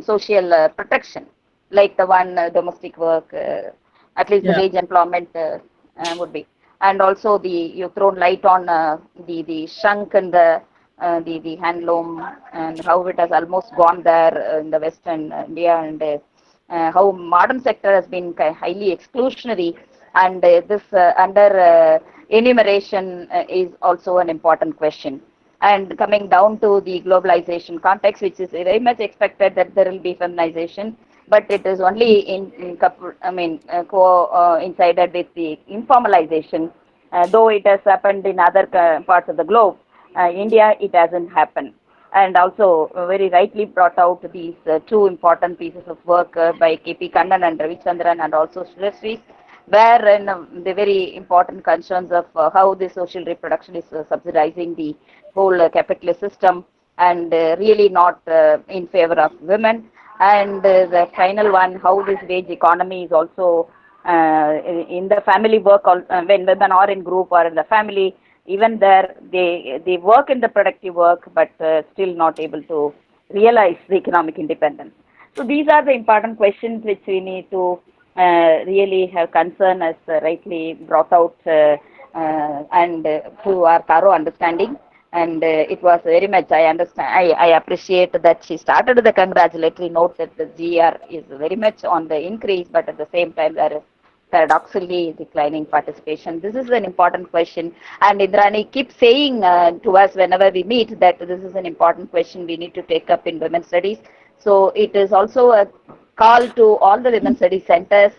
B: social protection, like the one domestic work, at least the wage employment would be. And also you've thrown light on the shrunk and the handloom, and how it has almost gone there in the Western India, and how modern sector has been highly exclusionary, and this under enumeration is also an important question. And coming down to the globalization context, which is very much expected that there will be feminization, but it is only coincided with the informalization, though it has happened in other parts of the globe. India, it hasn't happened. And also very rightly brought out these two important pieces of work by K.P. Kannan and Ravichandran, and also Shrestri, where the very important concerns of how the social reproduction is subsidizing the whole capitalist system, and really not in favor of women. And the final one, how this wage economy is also in the family work, when women are in group or in the family, even there they work in the productive work, but still not able to realize the economic independence. So these are the important questions which we need to really have concern, as rightly brought out, and through our thorough understanding. And it was very much, I understand, I appreciate that she started with the congratulatory note that the GR is very much on the increase, but at the same time there is paradoxically declining participation. This is an important question, and Indrani keeps saying to us whenever we meet that this is an important question we need to take up in women's studies. So it is also a call to all the women's studies centers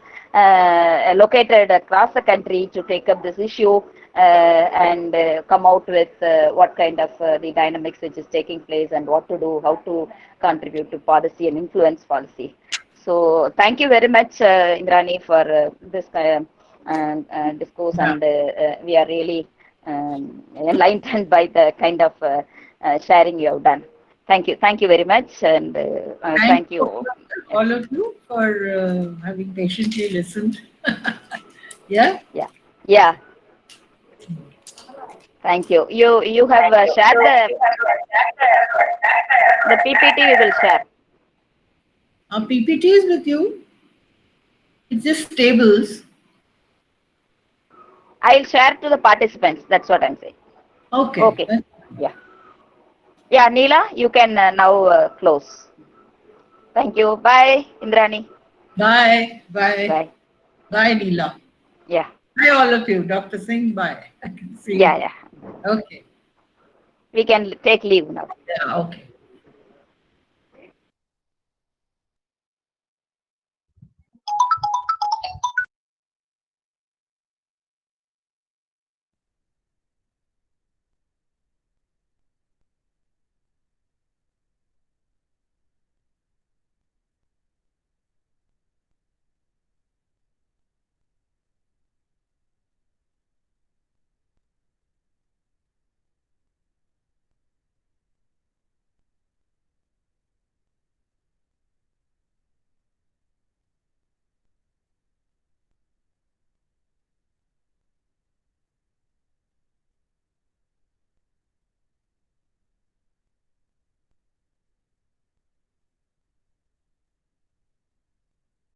B: located across the country to take up this issue, and come out with what kind of the dynamics which is taking place and what to do, how to contribute to policy and influence policy. So thank you very much, Indrani, for this discourse, and we are really enlightened by the kind of sharing you have done. Thank you very much, and thank you
C: all of you for having patiently listened. Yeah.
B: Yeah. Thank you. You have shared the PPT. We will share.
C: Our PPT is with you. It's just tables.
B: I'll share to the participants. That's what I'm saying.
C: Okay.
B: Okay. Yeah, Neela, you can now close. Thank you. Bye, Indrani.
C: Bye.
B: Bye.
C: Bye, Neela.
B: Yeah.
C: Bye, all of you. Dr. Singh, bye. I can see you.
B: Yeah.
C: Okay.
B: We can take leave now.
C: Yeah, okay.